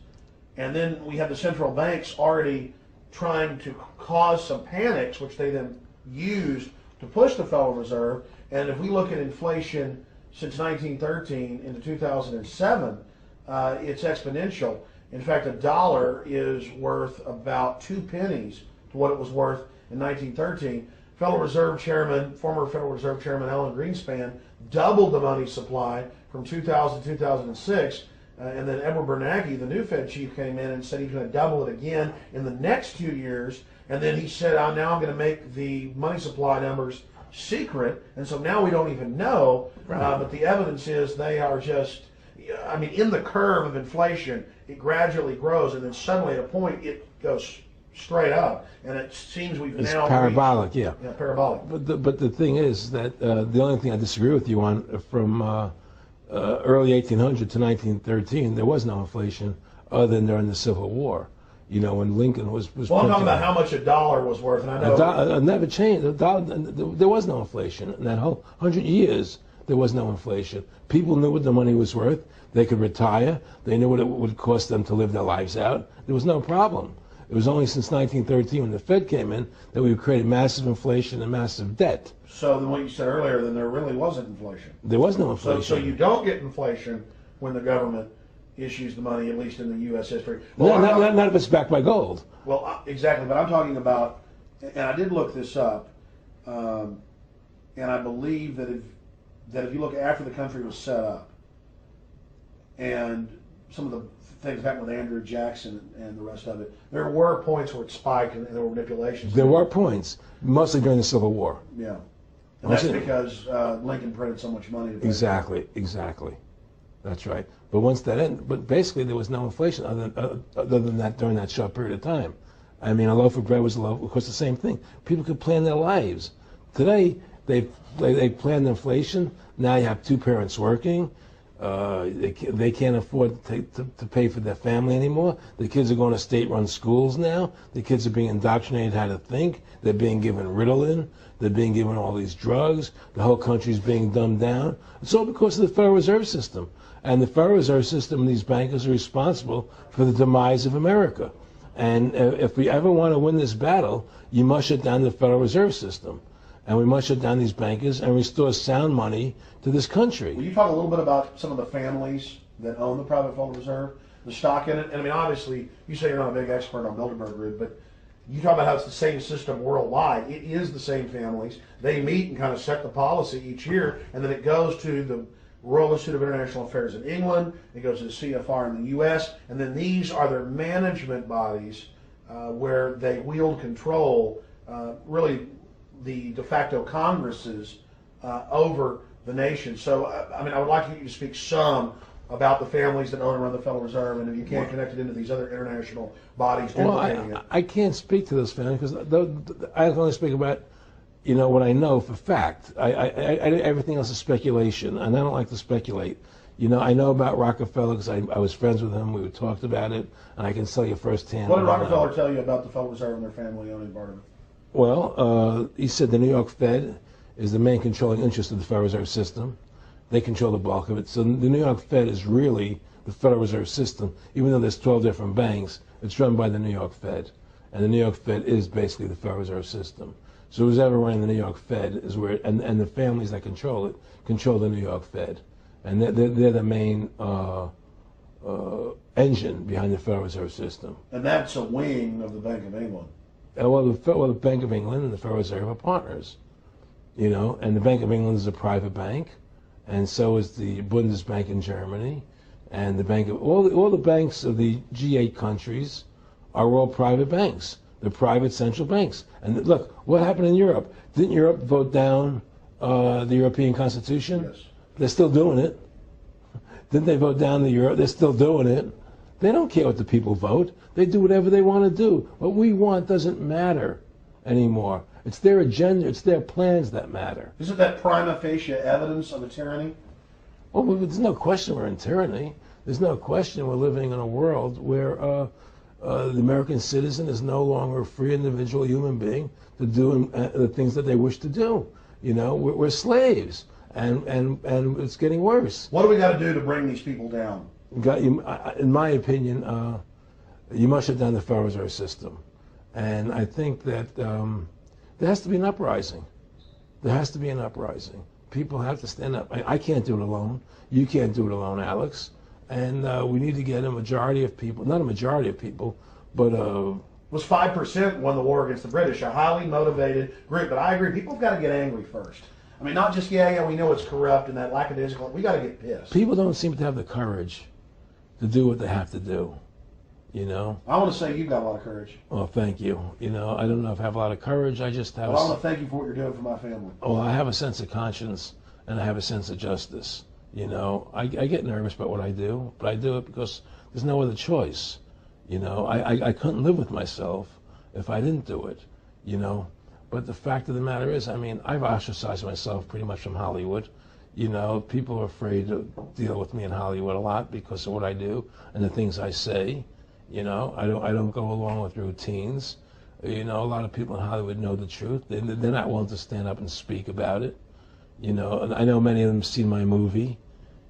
And then we had the central banks already trying to cause some panics, which they then used to push the Federal Reserve. And if we look at inflation since 1913 into 2007, it's exponential. In fact, $1 is worth about 2 pennies to what it was worth in 1913. Former Federal Reserve Chairman Alan Greenspan doubled the money supply from 2000 to 2006. And then Edward Bernanke, the new Fed chief, came in and said he's going to double it again in the next 2 years. And then he said, now I'm going to make the money supply numbers secret. And so now we don't even know. Right. But the evidence is they are just, in the curve of inflation, it gradually grows. And then suddenly at a point, it goes straight up. And it seems it's parabolic, yeah, parabolic. But the thing is that the only thing I disagree with you on from early 1800 to 1913, there was no inflation other than during the Civil War. When Lincoln was well, I'm talking about how much $1 was worth, and I know it never changed. There was no inflation in that whole 100 years. There was no inflation. People knew what the money was worth. They could retire. They knew what it would cost them to live their lives out. There was no problem. It was only since 1913, when the Fed came in, that we created massive inflation and massive debt. So then what you said earlier, then there really wasn't inflation. There was no inflation. So you don't get inflation when the government issues the money, at least in the U.S. history. Well, not if it's backed by gold. Well, exactly. But I'm talking about, and I did look this up, and I believe that if you look after the country was set up, and some of the things happened with Andrew Jackson and the rest of it, there were points where it spiked and there were manipulations. There were points, mostly during the Civil War. Yeah. And that's because Lincoln printed so much money. Exactly. That's right. But once that ended, but basically there was no inflation other than that during that short period of time. A loaf of bread was a loaf. Of course, the same thing. People could plan their lives. Today, they plan inflation. Now you have two parents working. They can't afford to pay for their family anymore. The kids are going to state-run schools now. The kids are being indoctrinated how to think. They're being given Ritalin. They're being given all these drugs. The whole country's being dumbed down. It's all because of the Federal Reserve System. And the Federal Reserve System and these bankers are responsible for the demise of America. And if we ever want to win this battle, you must shut down the Federal Reserve System. And we must shut down these bankers and restore sound money to this country. Will you talk a little bit about some of the families that own the private Federal Reserve, the stock in it? And I mean, obviously, you say you're not a big expert on Bilderberg Group, but you talk about how it's the same system worldwide. It is the same families. They meet and kind of set the policy each year, and then it goes to the Royal Institute of International Affairs in England, it goes to the CFR in the U.S., and then these are their management bodies where they wield control, really the de facto Congresses over the nation. So, I mean, I would like you to speak some about the families that own and run the Federal Reserve, and if you can't connect it into these other international bodies duplicating it. I can't speak to those families because I can only speak about, what I know for fact. Everything else is speculation, and I don't like to speculate. I know about Rockefeller because I was friends with him. We talked about it, and I can tell you firsthand. What did Rockefeller tell you about the Federal Reserve and their family owning part of it? Well, he said the New York Fed is the main controlling interest of the Federal Reserve System. They control the bulk of it. So the New York Fed is really the Federal Reserve System. Even though there's 12 different banks, it's run by the New York Fed. And the New York Fed is basically the Federal Reserve System. So who's ever running the New York Fed is where, and the families that control it, control the New York Fed. And they're the main engine behind the Federal Reserve System. And that's a wing of the Bank of England. Well, the Bank of England and the Federal Reserve are partners. And the Bank of England is a private bank, and so is the Bundesbank in Germany, and the bank of all the banks of the G8 countries are all private banks. They're private central banks. And look, what happened in Europe? Didn't Europe vote down the European Constitution? Yes. They're still doing it. Didn't they vote down the Euro? They're still doing it. They don't care what the people vote. They do whatever they want to do. What we want doesn't matter anymore. It's their agenda, it's their plans that matter. Isn't that prima facie evidence of a tyranny? Well, there's no question we're in tyranny. There's no question we're living in a world where the American citizen is no longer a free individual human being to do the things that they wish to do. We're slaves, and it's getting worse. What do we got to do to bring these people down? In my opinion, you must shut down the Federal Reserve System. And I think that there has to be an uprising. There has to be an uprising. People have to stand up. I can't do it alone. You can't do it alone, Alex. And we need to get a majority of people, not a majority of people, but was 5% won the war against the British, a highly motivated group. But I agree, people have got to get angry first. I mean, not just, we know it's corrupt and that lackadaisical. We got to get pissed. People don't seem to have the courage to do what they have to do. I want to say you've got a lot of courage. Well, thank you. I don't know if I have a lot of courage. I just have. Well, I want to thank you for what you're doing for my family. Well, I have a sense of conscience and I have a sense of justice. I get nervous about what I do, but I do it because there's no other choice. I couldn't live with myself if I didn't do it. But the fact of the matter is, I've ostracized myself pretty much from Hollywood. People are afraid to deal with me in Hollywood a lot because of what I do and the things I say. I don't go along with routines. A lot of people in Hollywood know the truth. They're not willing to stand up and speak about it. And I know many of them have seen my movie,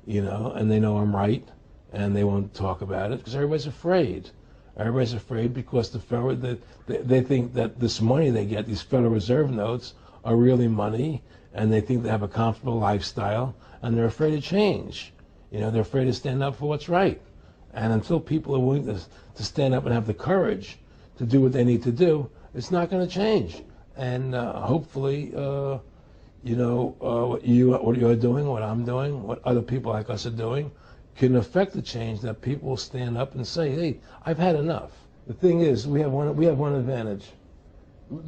and they know I'm right, and they won't talk about it because everybody's afraid. Everybody's afraid because they think that this money they get, these Federal Reserve notes, are really money, and they think they have a comfortable lifestyle, and they're afraid of change. They're afraid to stand up for what's right. And until people are willing to stand up and have the courage to do what they need to do, it's not going to change. And hopefully, what you're doing, what I'm doing, what other people like us are doing, can affect the change that people will stand up and say, hey, I've had enough. The thing is, we have one advantage.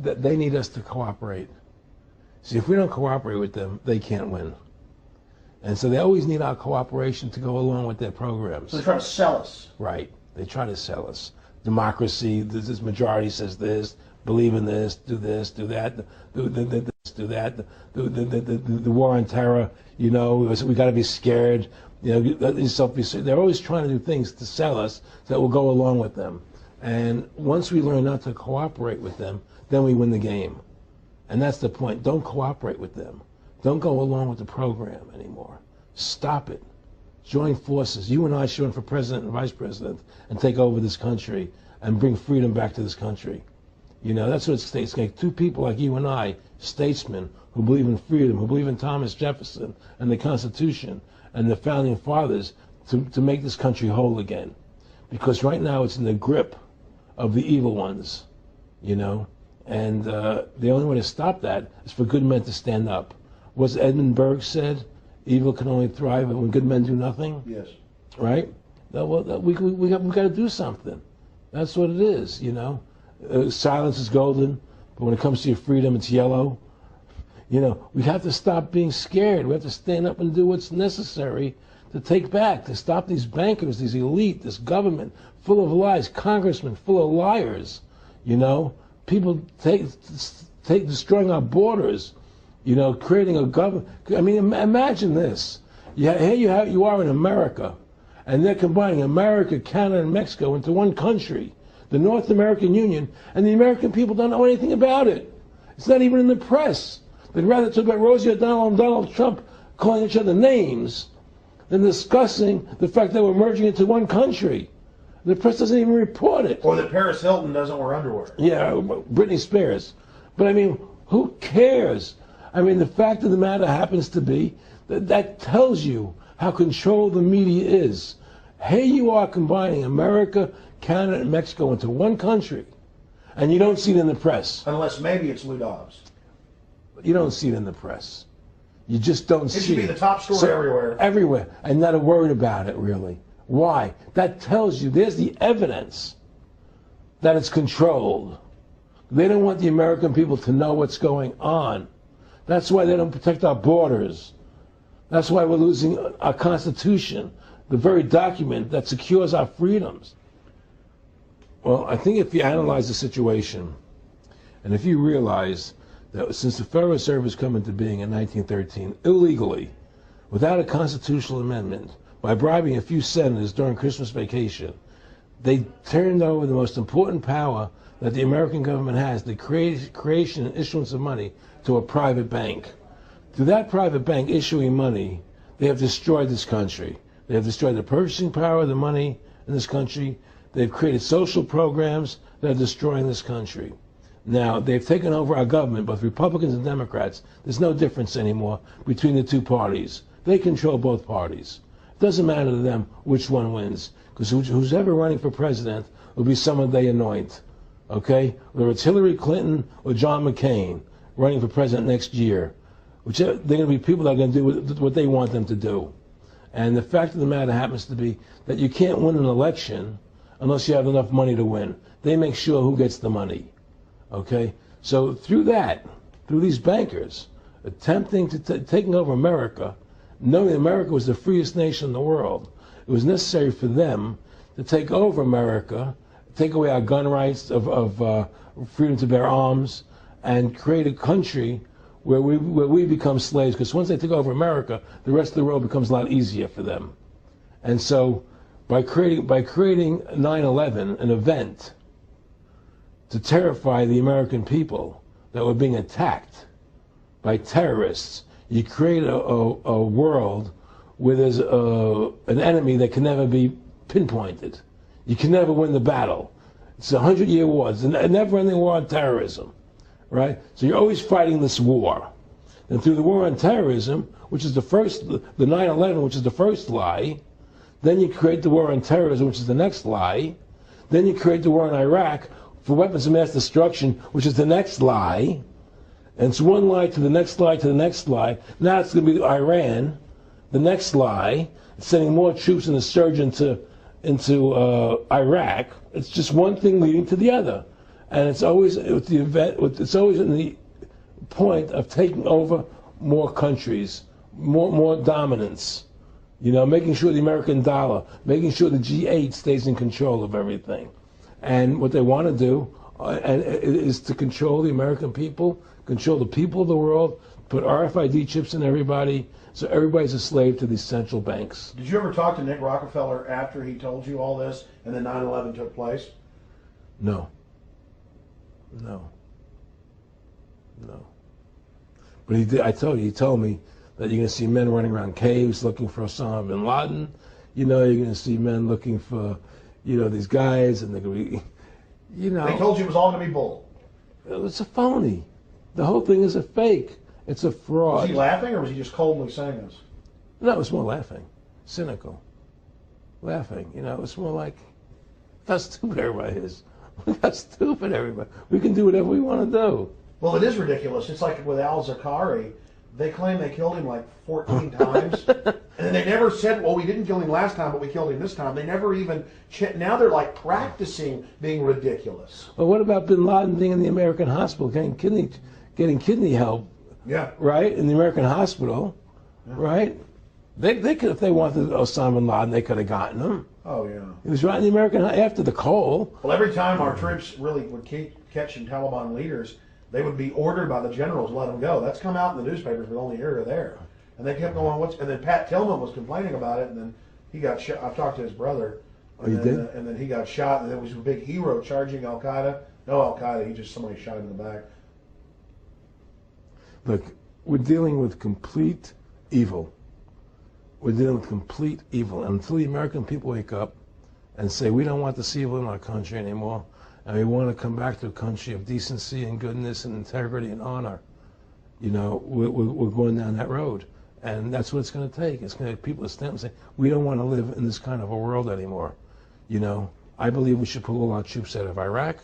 That they need us to cooperate. See, if we don't cooperate with them, they can't win. And so they always need our cooperation to go along with their programs. So they try to sell us. Right. They try to sell us. Democracy, this majority says this, believe in this, do that, do this, do that. The war on terror, we got to be scared. They're always trying to do things to sell us that will go along with them. And once we learn not to cooperate with them, then we win the game. And that's the point. Don't cooperate with them. Don't go along with the program anymore. Stop it. Join forces. You and I should run for president and vice president and take over this country and bring freedom back to this country. That's what it takes. It's like two people like you and I, statesmen, who believe in freedom, who believe in Thomas Jefferson and the Constitution and the Founding Fathers to make this country whole again. Because right now it's in the grip of the evil ones, and the only way to stop that is for good men to stand up. What's Edmund Burke said? Evil can only thrive when good men do nothing. Yes. Right? We got to do something. That's what it is, Silence is golden, but when it comes to your freedom, it's yellow. We have to stop being scared. We have to stand up and do what's necessary to take back, to stop these bankers, these elite, this government full of lies, congressmen full of liars, people destroying our borders, creating a government. I mean, imagine this. Here you are in America, and they're combining America, Canada, and Mexico into one country, the North American Union, and the American people don't know anything about it. It's not even in the press. They'd rather talk about Rosie O'Donnell and Donald Trump calling each other names than discussing the fact that we're merging into one country. The press doesn't even report it. Or that Paris Hilton doesn't wear underwear. Yeah, Britney Spears. But I mean, who cares? I mean, the fact of the matter happens to be that tells you how controlled the media is. Here you are combining America, Canada, and Mexico into one country, and you don't see it in the press. Unless maybe it's Lou Dobbs. You don't see it in the press. You just don't see it. It should be the top story everywhere. Everywhere, and not a word about it, really. Why? That tells you, there's the evidence that it's controlled. They don't want the American people to know what's going on. That's why they don't protect our borders. That's why we're losing our Constitution, the very document that secures our freedoms. Well, I think if you analyze the situation, and if you realize that since the Federal Reserve has come into being in 1913, illegally, without a constitutional amendment, by bribing a few senators during Christmas vacation, they turned over the most important power that the American government has, the creation and issuance of money, to a private bank. Through that private bank issuing money, they have destroyed this country. They have destroyed the purchasing power of the money in this country. They've created social programs that are destroying this country. Now, they've taken over our government, both Republicans and Democrats. There's no difference anymore between the two parties. They control both parties. It doesn't matter to them which one wins, because who's ever running for president will be someone they anoint, okay? Whether it's Hillary Clinton or John McCain running for president next year, they're going to be people that are going to do what they want them to do. And the fact of the matter happens to be that you can't win an election unless you have enough money to win. They make sure who gets the money, okay? So through these bankers attempting to taking over America, knowing America was the freest nation in the world, it was necessary for them to take over America, take away our gun rights of freedom to bear arms, and create a country where we become slaves. Because once they take over America, the rest of the world becomes a lot easier for them. And so, by creating 9/11, an event to terrify the American people that were being attacked by terrorists, you create a world where there's an enemy that can never be pinpointed. You can never win the battle. It's a 100-year war. It's a never-ending war on terrorism, right? So you're always fighting this war. And through the war on terrorism, which is the 9/11, which is the first lie, then you create the war on terrorism, which is the next lie. Then you create the war in Iraq for weapons of mass destruction, which is the next lie. And it's one lie to the next lie to the next lie. Now it's going to be Iran, the next lie. It's sending more troops and a surge into Iraq. It's just one thing leading to the other, and it's always with the event. It's always in the point of taking over more countries, more dominance. You know, making sure the American dollar, making sure the G8 stays in control of everything, and what they want to do is to control the American people, control the people of the world, put RFID chips in everybody, so everybody's a slave to these central banks. Did you ever talk to Nick Rockefeller after he told you all this and then 9/11 took place? No. But he did. I told you. He told me that you're going to see men running around caves looking for Osama bin Laden. You know, you're going to see men looking for, these guys, and they're going to be. You know, They told you it was all going to be bull. it's a phony. The whole thing is a fake. It's a fraud. Was he laughing, or was he just coldly saying this? No, it's more laughing, cynical, laughing. You know, it's more like how stupid everybody is. How stupid everybody. We can do whatever we want to do. Well, it is ridiculous. It's like with Al Zakari. They claim they killed him like 14 times. And then they never said, well, we didn't kill him last time, but we killed him this time. They never even, now they're like practicing being ridiculous. Well, what about Bin Laden being in the American hospital, getting kidney help? Yeah. Right? In the American hospital, right? They could, if they wanted Osama bin Laden, they could have gotten him. Oh, yeah. He was right in the American, after the Cole. Well, every time our troops really would catch some Taliban leaders, they would be ordered by the generals to let them go. That's come out in the newspapers, but only here or there. And they kept going, and then Pat Tillman was complaining about it, and then he got shot. I've talked to his brother. Oh, you did? And then he got shot, and it was a big hero charging Al-Qaeda. No Al-Qaeda, somebody shot him in the back. Look, we're dealing with complete evil. We're dealing with complete evil. And until the American people wake up and say, we don't want this evil in our country anymore, and we want to come back to a country of decency and goodness and integrity and honor, you know, we're going down that road. And that's what it's going to take. It's going to take people to stand up and say, we don't want to live in this kind of a world anymore. You know, I believe we should pull all our troops out of Iraq.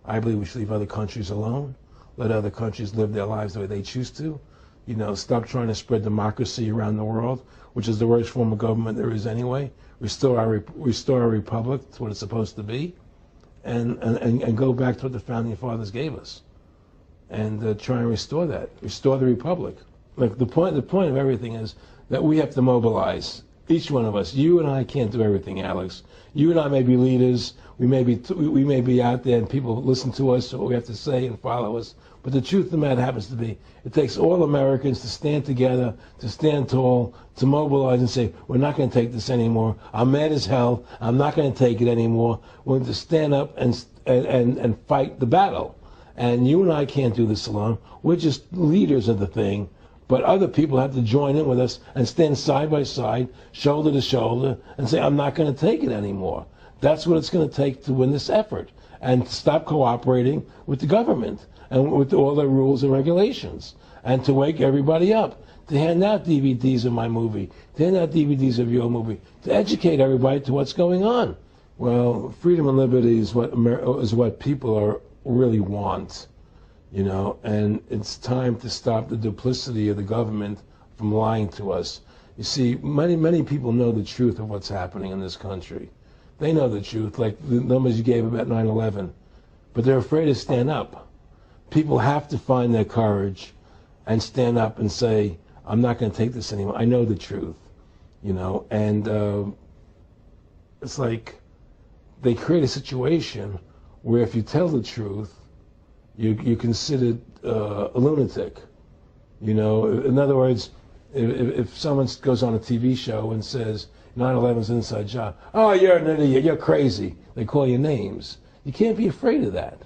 I believe we should leave other countries alone. Let other countries live their lives the way they choose to. You know, stop trying to spread democracy around the world, which is the worst form of government there is anyway. Restore our republic to what it's supposed to be, and go back to what the founding fathers gave us, and try and restore that. Restore the republic. Like the point of everything is that we have to mobilize. Each one of us. You and I can't do everything, Alex. You and I may be leaders. We may be out there and people listen to us, what we have to say, and follow us. But the truth of the matter happens to be, it takes all Americans to stand together, to stand tall, to mobilize and say, we're not going to take this anymore. I'm mad as hell. I'm not going to take it anymore. We're going to stand up and fight the battle. And you and I can't do this alone. We're just leaders of the thing. But other people have to join in with us and stand side by side, shoulder to shoulder, and say, I'm not going to take it anymore. That's what it's going to take to win this effort, and stop cooperating with the government and with all their rules and regulations, and to wake everybody up, to hand out DVDs of my movie, to hand out DVDs of your movie, to educate everybody to what's going on. Well, freedom and liberty is what people really want. You know, and it's time to stop the duplicity of the government from lying to us. You see, many people know the truth of what's happening in this country. They know the truth, like the numbers you gave about 9/11, but they're afraid to stand up. People have to find their courage and stand up and say, I'm not going to take this anymore. I know the truth, you know, and it's like they create a situation where if you tell the truth, you're considered a lunatic. You know, in other words, if someone goes on a TV show and says 9/11's an inside job, oh, you're an idiot, you're crazy. They call you names. You can't be afraid of that.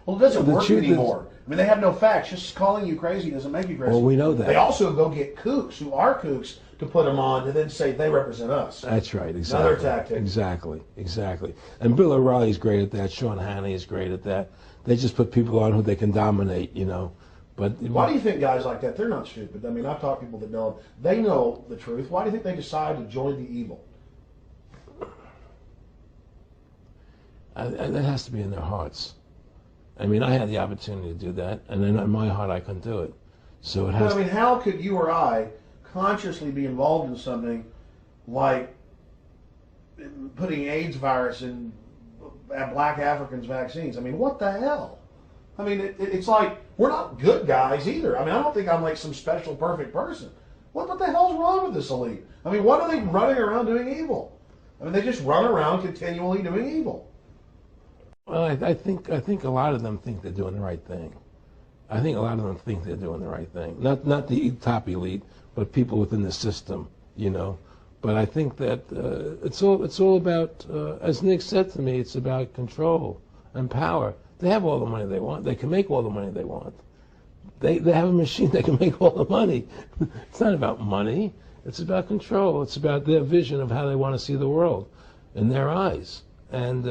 Well, it doesn't work anymore. I mean, they have no facts. Just calling you crazy doesn't make you crazy. Well, we know that. They also go get kooks who are kooks to put them on, and then say they represent us. That's right, exactly. Another tactic. Exactly. And Bill O'Reilly's great at that. Sean Hannity is great at that. They just put people on who they can dominate, you know. But why do you think guys like that, they're not stupid? I mean, I've talked to people that don't. They know the truth. Why do you think they decide to join the evil? That has to be in their hearts. I mean, I had the opportunity to do that, and then in my heart I couldn't do it. So it has. But I mean, how could you or I consciously be involved in something like putting AIDS virus in black Africans' vaccines? I mean, what the hell? I mean, it's like we're not good guys either. I mean, I don't think I'm like some special perfect person. What the hell's wrong with this elite? I mean, what are they running around doing evil? I mean, they just run around continually doing evil. Well, I think a lot of them think they're doing the right thing. I think a lot of them think they're doing the right thing. Not the top elite, but people within the system, you know. But I think that it's all about, as Nick said to me, it's about control and power. They have all the money they want. They can make all the money they want. They have a machine that can make all the money. It's not about money. It's about control. It's about their vision of how they want to see the world in their eyes. And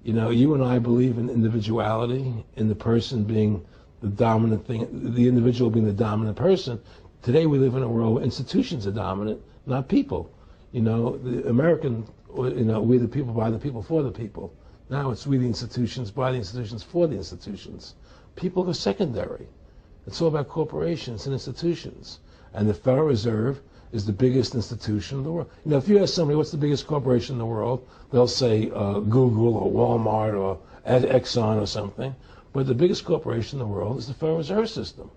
You know, you and I believe in individuality, in the person being the dominant thing, the individual being the dominant person. Today we live in a world where institutions are dominant, not people. You know, the American, you know, we the people, by the people, for the people. Now it's we the institutions, by the institutions, for the institutions. People are secondary. It's all about corporations and institutions. And the Federal Reserve is the biggest institution in the world. You know, if you ask somebody what's the biggest corporation in the world, they'll say Google or Walmart or Exxon or something. But the biggest corporation in the world is the Federal Reserve System,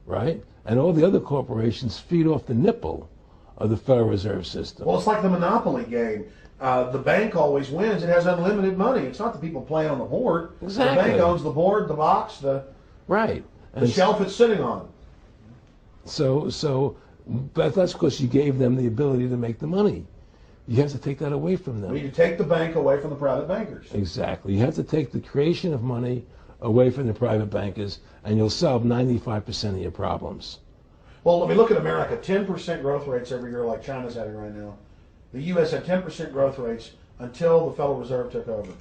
right? And all the other corporations feed off the nipple of the Federal Reserve System. Well, it's like the Monopoly game. The bank always wins. It has unlimited money. It's not the people playing on the board. Exactly. The bank owns the board, the box, the right. The shelf it's sitting on. But that's because you gave them the ability to make the money. You have to take that away from them. We need to take the bank away from the private bankers. Exactly. You have to take the creation of money away from the private bankers, and you'll solve 95% of your problems. Well, let me look at America. 10% growth rates every year like China's having right now. The U.S. had 10% growth rates until the Federal Reserve took over.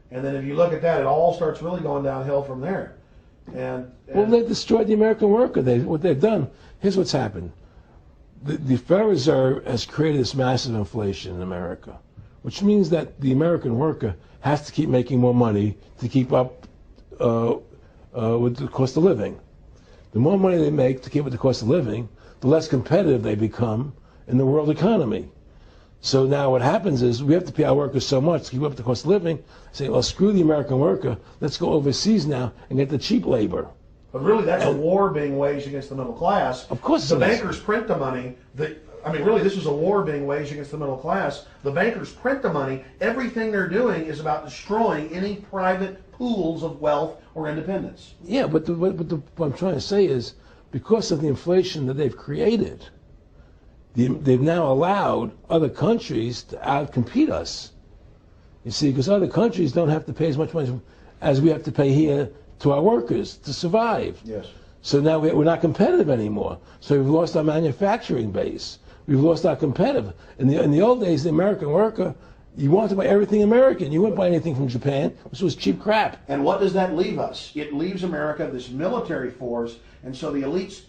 And then if you look at that, it all starts really going downhill from there. Well, they destroyed the American worker. What they've done, here's what's happened. The Federal Reserve has created this massive inflation in America, which means that the American worker has to keep making more money to keep up with the cost of living. The more money they make to keep with the cost of living, the less competitive they become in the world economy. So now what happens is we have to pay our workers so much to keep up with the cost of living. Say, well, screw the American worker. Let's go overseas now and get the cheap labor. But really, that's a war being waged against the middle class. Of course the bankers print the money. Really, this is a war being waged against the middle class. The bankers print the money. Everything they're doing is about destroying any private pools of wealth or independence. Yeah, but what I'm trying to say is, because of the inflation that they've created, they've now allowed other countries to outcompete us. You see, because other countries don't have to pay as much money as we have to pay here to our workers to survive. Yes. So now we're not competitive anymore. So we've lost our manufacturing base. We've lost our competitive. In the old days, the American worker, you wanted to buy everything American. You wouldn't buy anything from Japan, which was cheap crap. And what does that leave us? It leaves America this military force, and so the elite's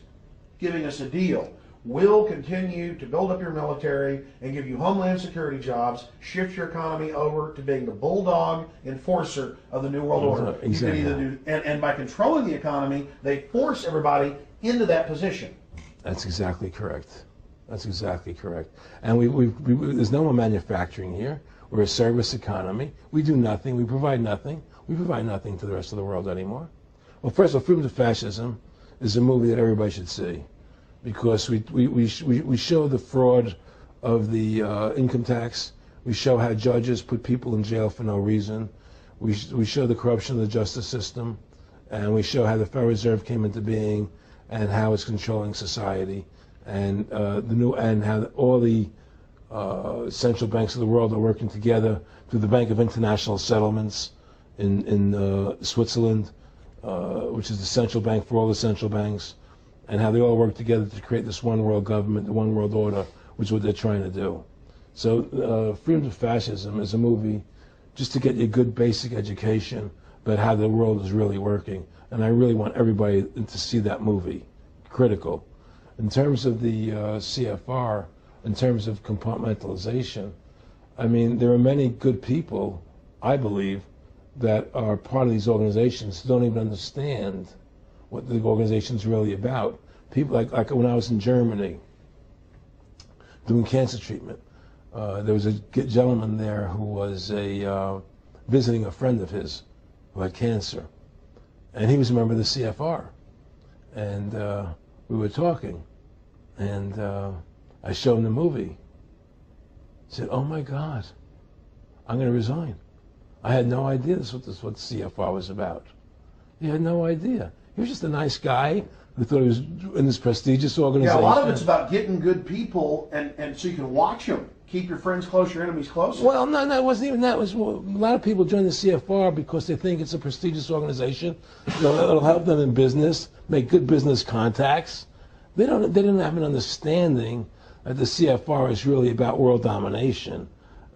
giving us a deal. We'll continue to build up your military and give you homeland security jobs, shift your economy over to being the bulldog enforcer of the New World Order. Exactly. You can either do, and by controlling the economy, they force everybody into that position. That's exactly correct. That's exactly correct. And there's no more manufacturing here. We're a service economy. We do nothing. We provide nothing. We provide nothing to the rest of the world anymore. Well, first of all, Freedom to Fascism is a movie that everybody should see, because we show the fraud of the income tax. We show how judges put people in jail for no reason. We show the corruption of the justice system, and we show how the Federal Reserve came into being and how it's controlling society, and how all the central banks of the world are working together through the Bank of International Settlements in Switzerland, which is the central bank for all the central banks, and how they all work together to create this one world government, the one world order, which is what they're trying to do. So Freedom to Fascism is a movie just to get you a good basic education about how the world is really working. And I really want everybody to see that movie. Critical. In terms of the CFR, in terms of compartmentalization, I mean, there are many good people, I believe, that are part of these organizations who don't even understand what the organization's really about. People like when I was in Germany doing cancer treatment, there was a gentleman there who was visiting a friend of his who had cancer, and he was a member of the CFR, and we were talking, and I showed him the movie. He said, "Oh my God, I'm going to resign. I had no idea this was what CFR was about." He had no idea. He was just a nice guy who thought he was in this prestigious organization. Yeah, a lot of it's about getting good people, and so you can watch them. Keep your friends close, your enemies closer. Well, no, it wasn't even that. It was, well, a lot of people join the CFR because they think it's a prestigious organization. It'll help them in business, make good business contacts. They didn't have an understanding that the CFR is really about world domination.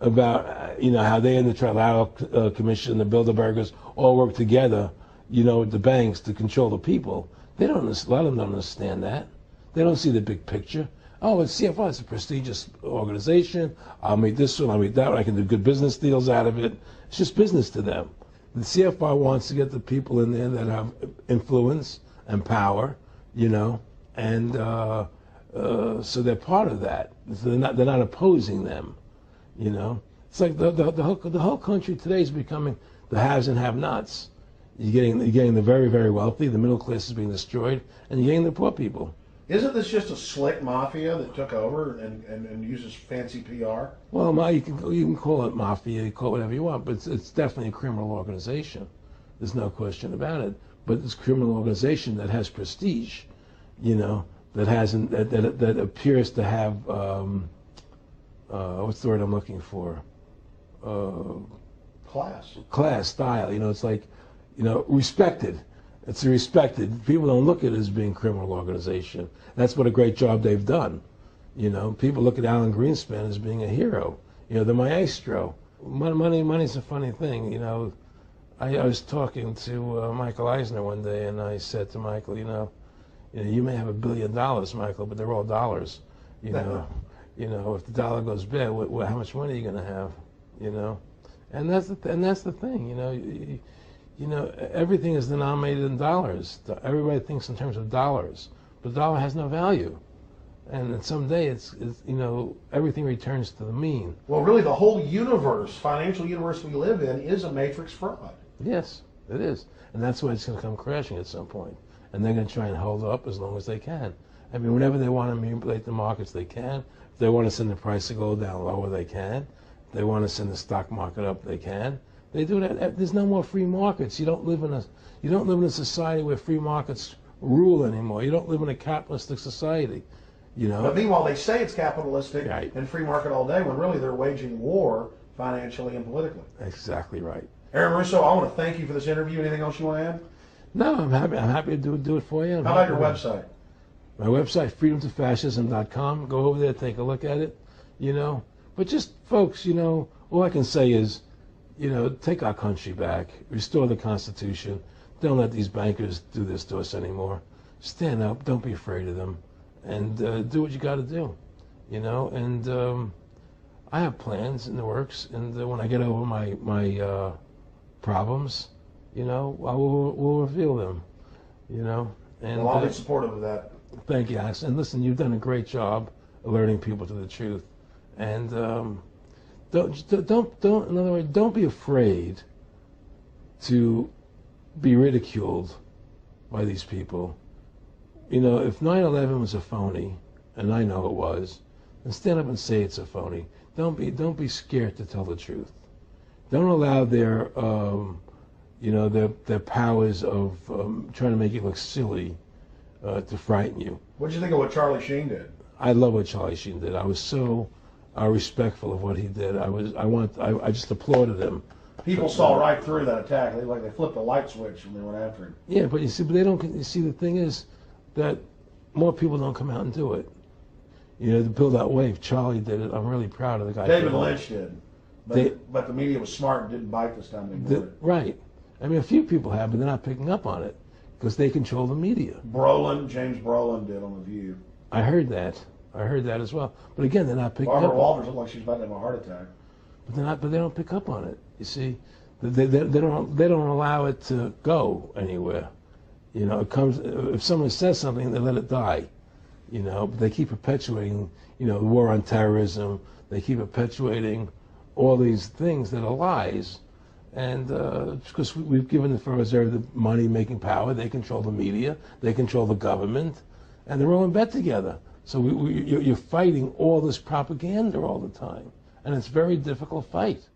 about how they and the Trilateral Commission, the Bilderbergers, all work together, with the banks to control the people. They don't. A lot of them don't understand that. They don't see the big picture. Oh, it's CFR. It's a prestigious organization. I'll meet this one. I'll meet that one. I can do good business deals out of it. It's just business to them. The CFR wants to get the people in there that have influence and power, and so they're part of that. So they're not opposing them, It's like the whole country today is becoming the haves and have-nots. You're getting the very, very wealthy, the middle class is being destroyed, and you're getting the poor people. Isn't this just a slick mafia that took over and uses fancy PR? Well, you can call it mafia, you call it whatever you want, but it's definitely a criminal organization. There's no question about it. But it's a criminal organization that has prestige, that appears to have what's the word I'm looking for? Class, style. It's like, respected. It's respected. People don't look at it as being a criminal organization. That's what a great job they've done. People look at Alan Greenspan as being a hero. The maestro. Money's a funny thing. I was talking to Michael Eisner one day, and I said to Michael, you may have $1 billion, Michael, but they're all dollars. If the dollar goes bad, how much money are you going to have? And that's the thing. Everything is denominated in dollars. Everybody thinks in terms of dollars, but the dollar has no value. And someday it's everything returns to the mean. Well, really, the whole financial universe we live in, is a matrix fraud. Yes, it is. And that's why it's going to come crashing at some point. And they're going to try and hold up as long as they can. I mean, whenever they want to manipulate the markets, they can. If they want to send the price of gold down lower, they can. If they want to send the stock market up, they can. They do that. There's no more free markets. You don't live in a society where free markets rule anymore. You don't live in a capitalistic society. But meanwhile, they say it's capitalistic right. and free market all day, when really they're waging war financially and politically. Exactly right. Aaron Russo, I want to thank you for this interview. Anything else you want to add? No, I'm happy to do it for you. How about your website? My website, freedomtofascism.com. Go over there, take a look at it. But just folks, all I can say is, take our country back, restore the Constitution. Don't let these bankers do this to us anymore. Stand up. Don't be afraid of them. And do what you got to do, And I have plans in the works, and when I get over my problems, we'll reveal them, And well, I'll be supportive of that. Thank you, Alex. And listen, you've done a great job alerting people to the truth, and don't. In other words, don't be afraid to be ridiculed by these people. If 9/11 was a phony, and I know it was, then stand up and say it's a phony. Don't be scared to tell the truth. Don't allow their powers of trying to make you look silly to frighten you. What did you think of what Charlie Sheen did? I love what Charlie Sheen did. I was so respectful of what he did. I just applauded him. People saw right through that attack. They flipped a light switch and they went after him. Yeah, but they don't. You see, the thing is that more people don't come out and do it. To build that wave. Charlie did it. I'm really proud of the guy. David Lynch did. But the media was smart and didn't bite this time. Right. I mean, a few people have, but they're not picking up on it because they control the media. James Brolin did on The View. I heard that as well. But again, they're not picking up. Barbara Walters looked like she's about to have a heart attack. But they don't pick up on it. You see, they don't allow it to go anywhere. It comes if someone says something, they let it die. But they keep perpetuating, the war on terrorism. They keep perpetuating all these things that are lies. And because we've given the Federal Reserve the money-making power, they control the media, they control the government, and they're all in bed together. So you're fighting all this propaganda all the time, and it's a very difficult fight.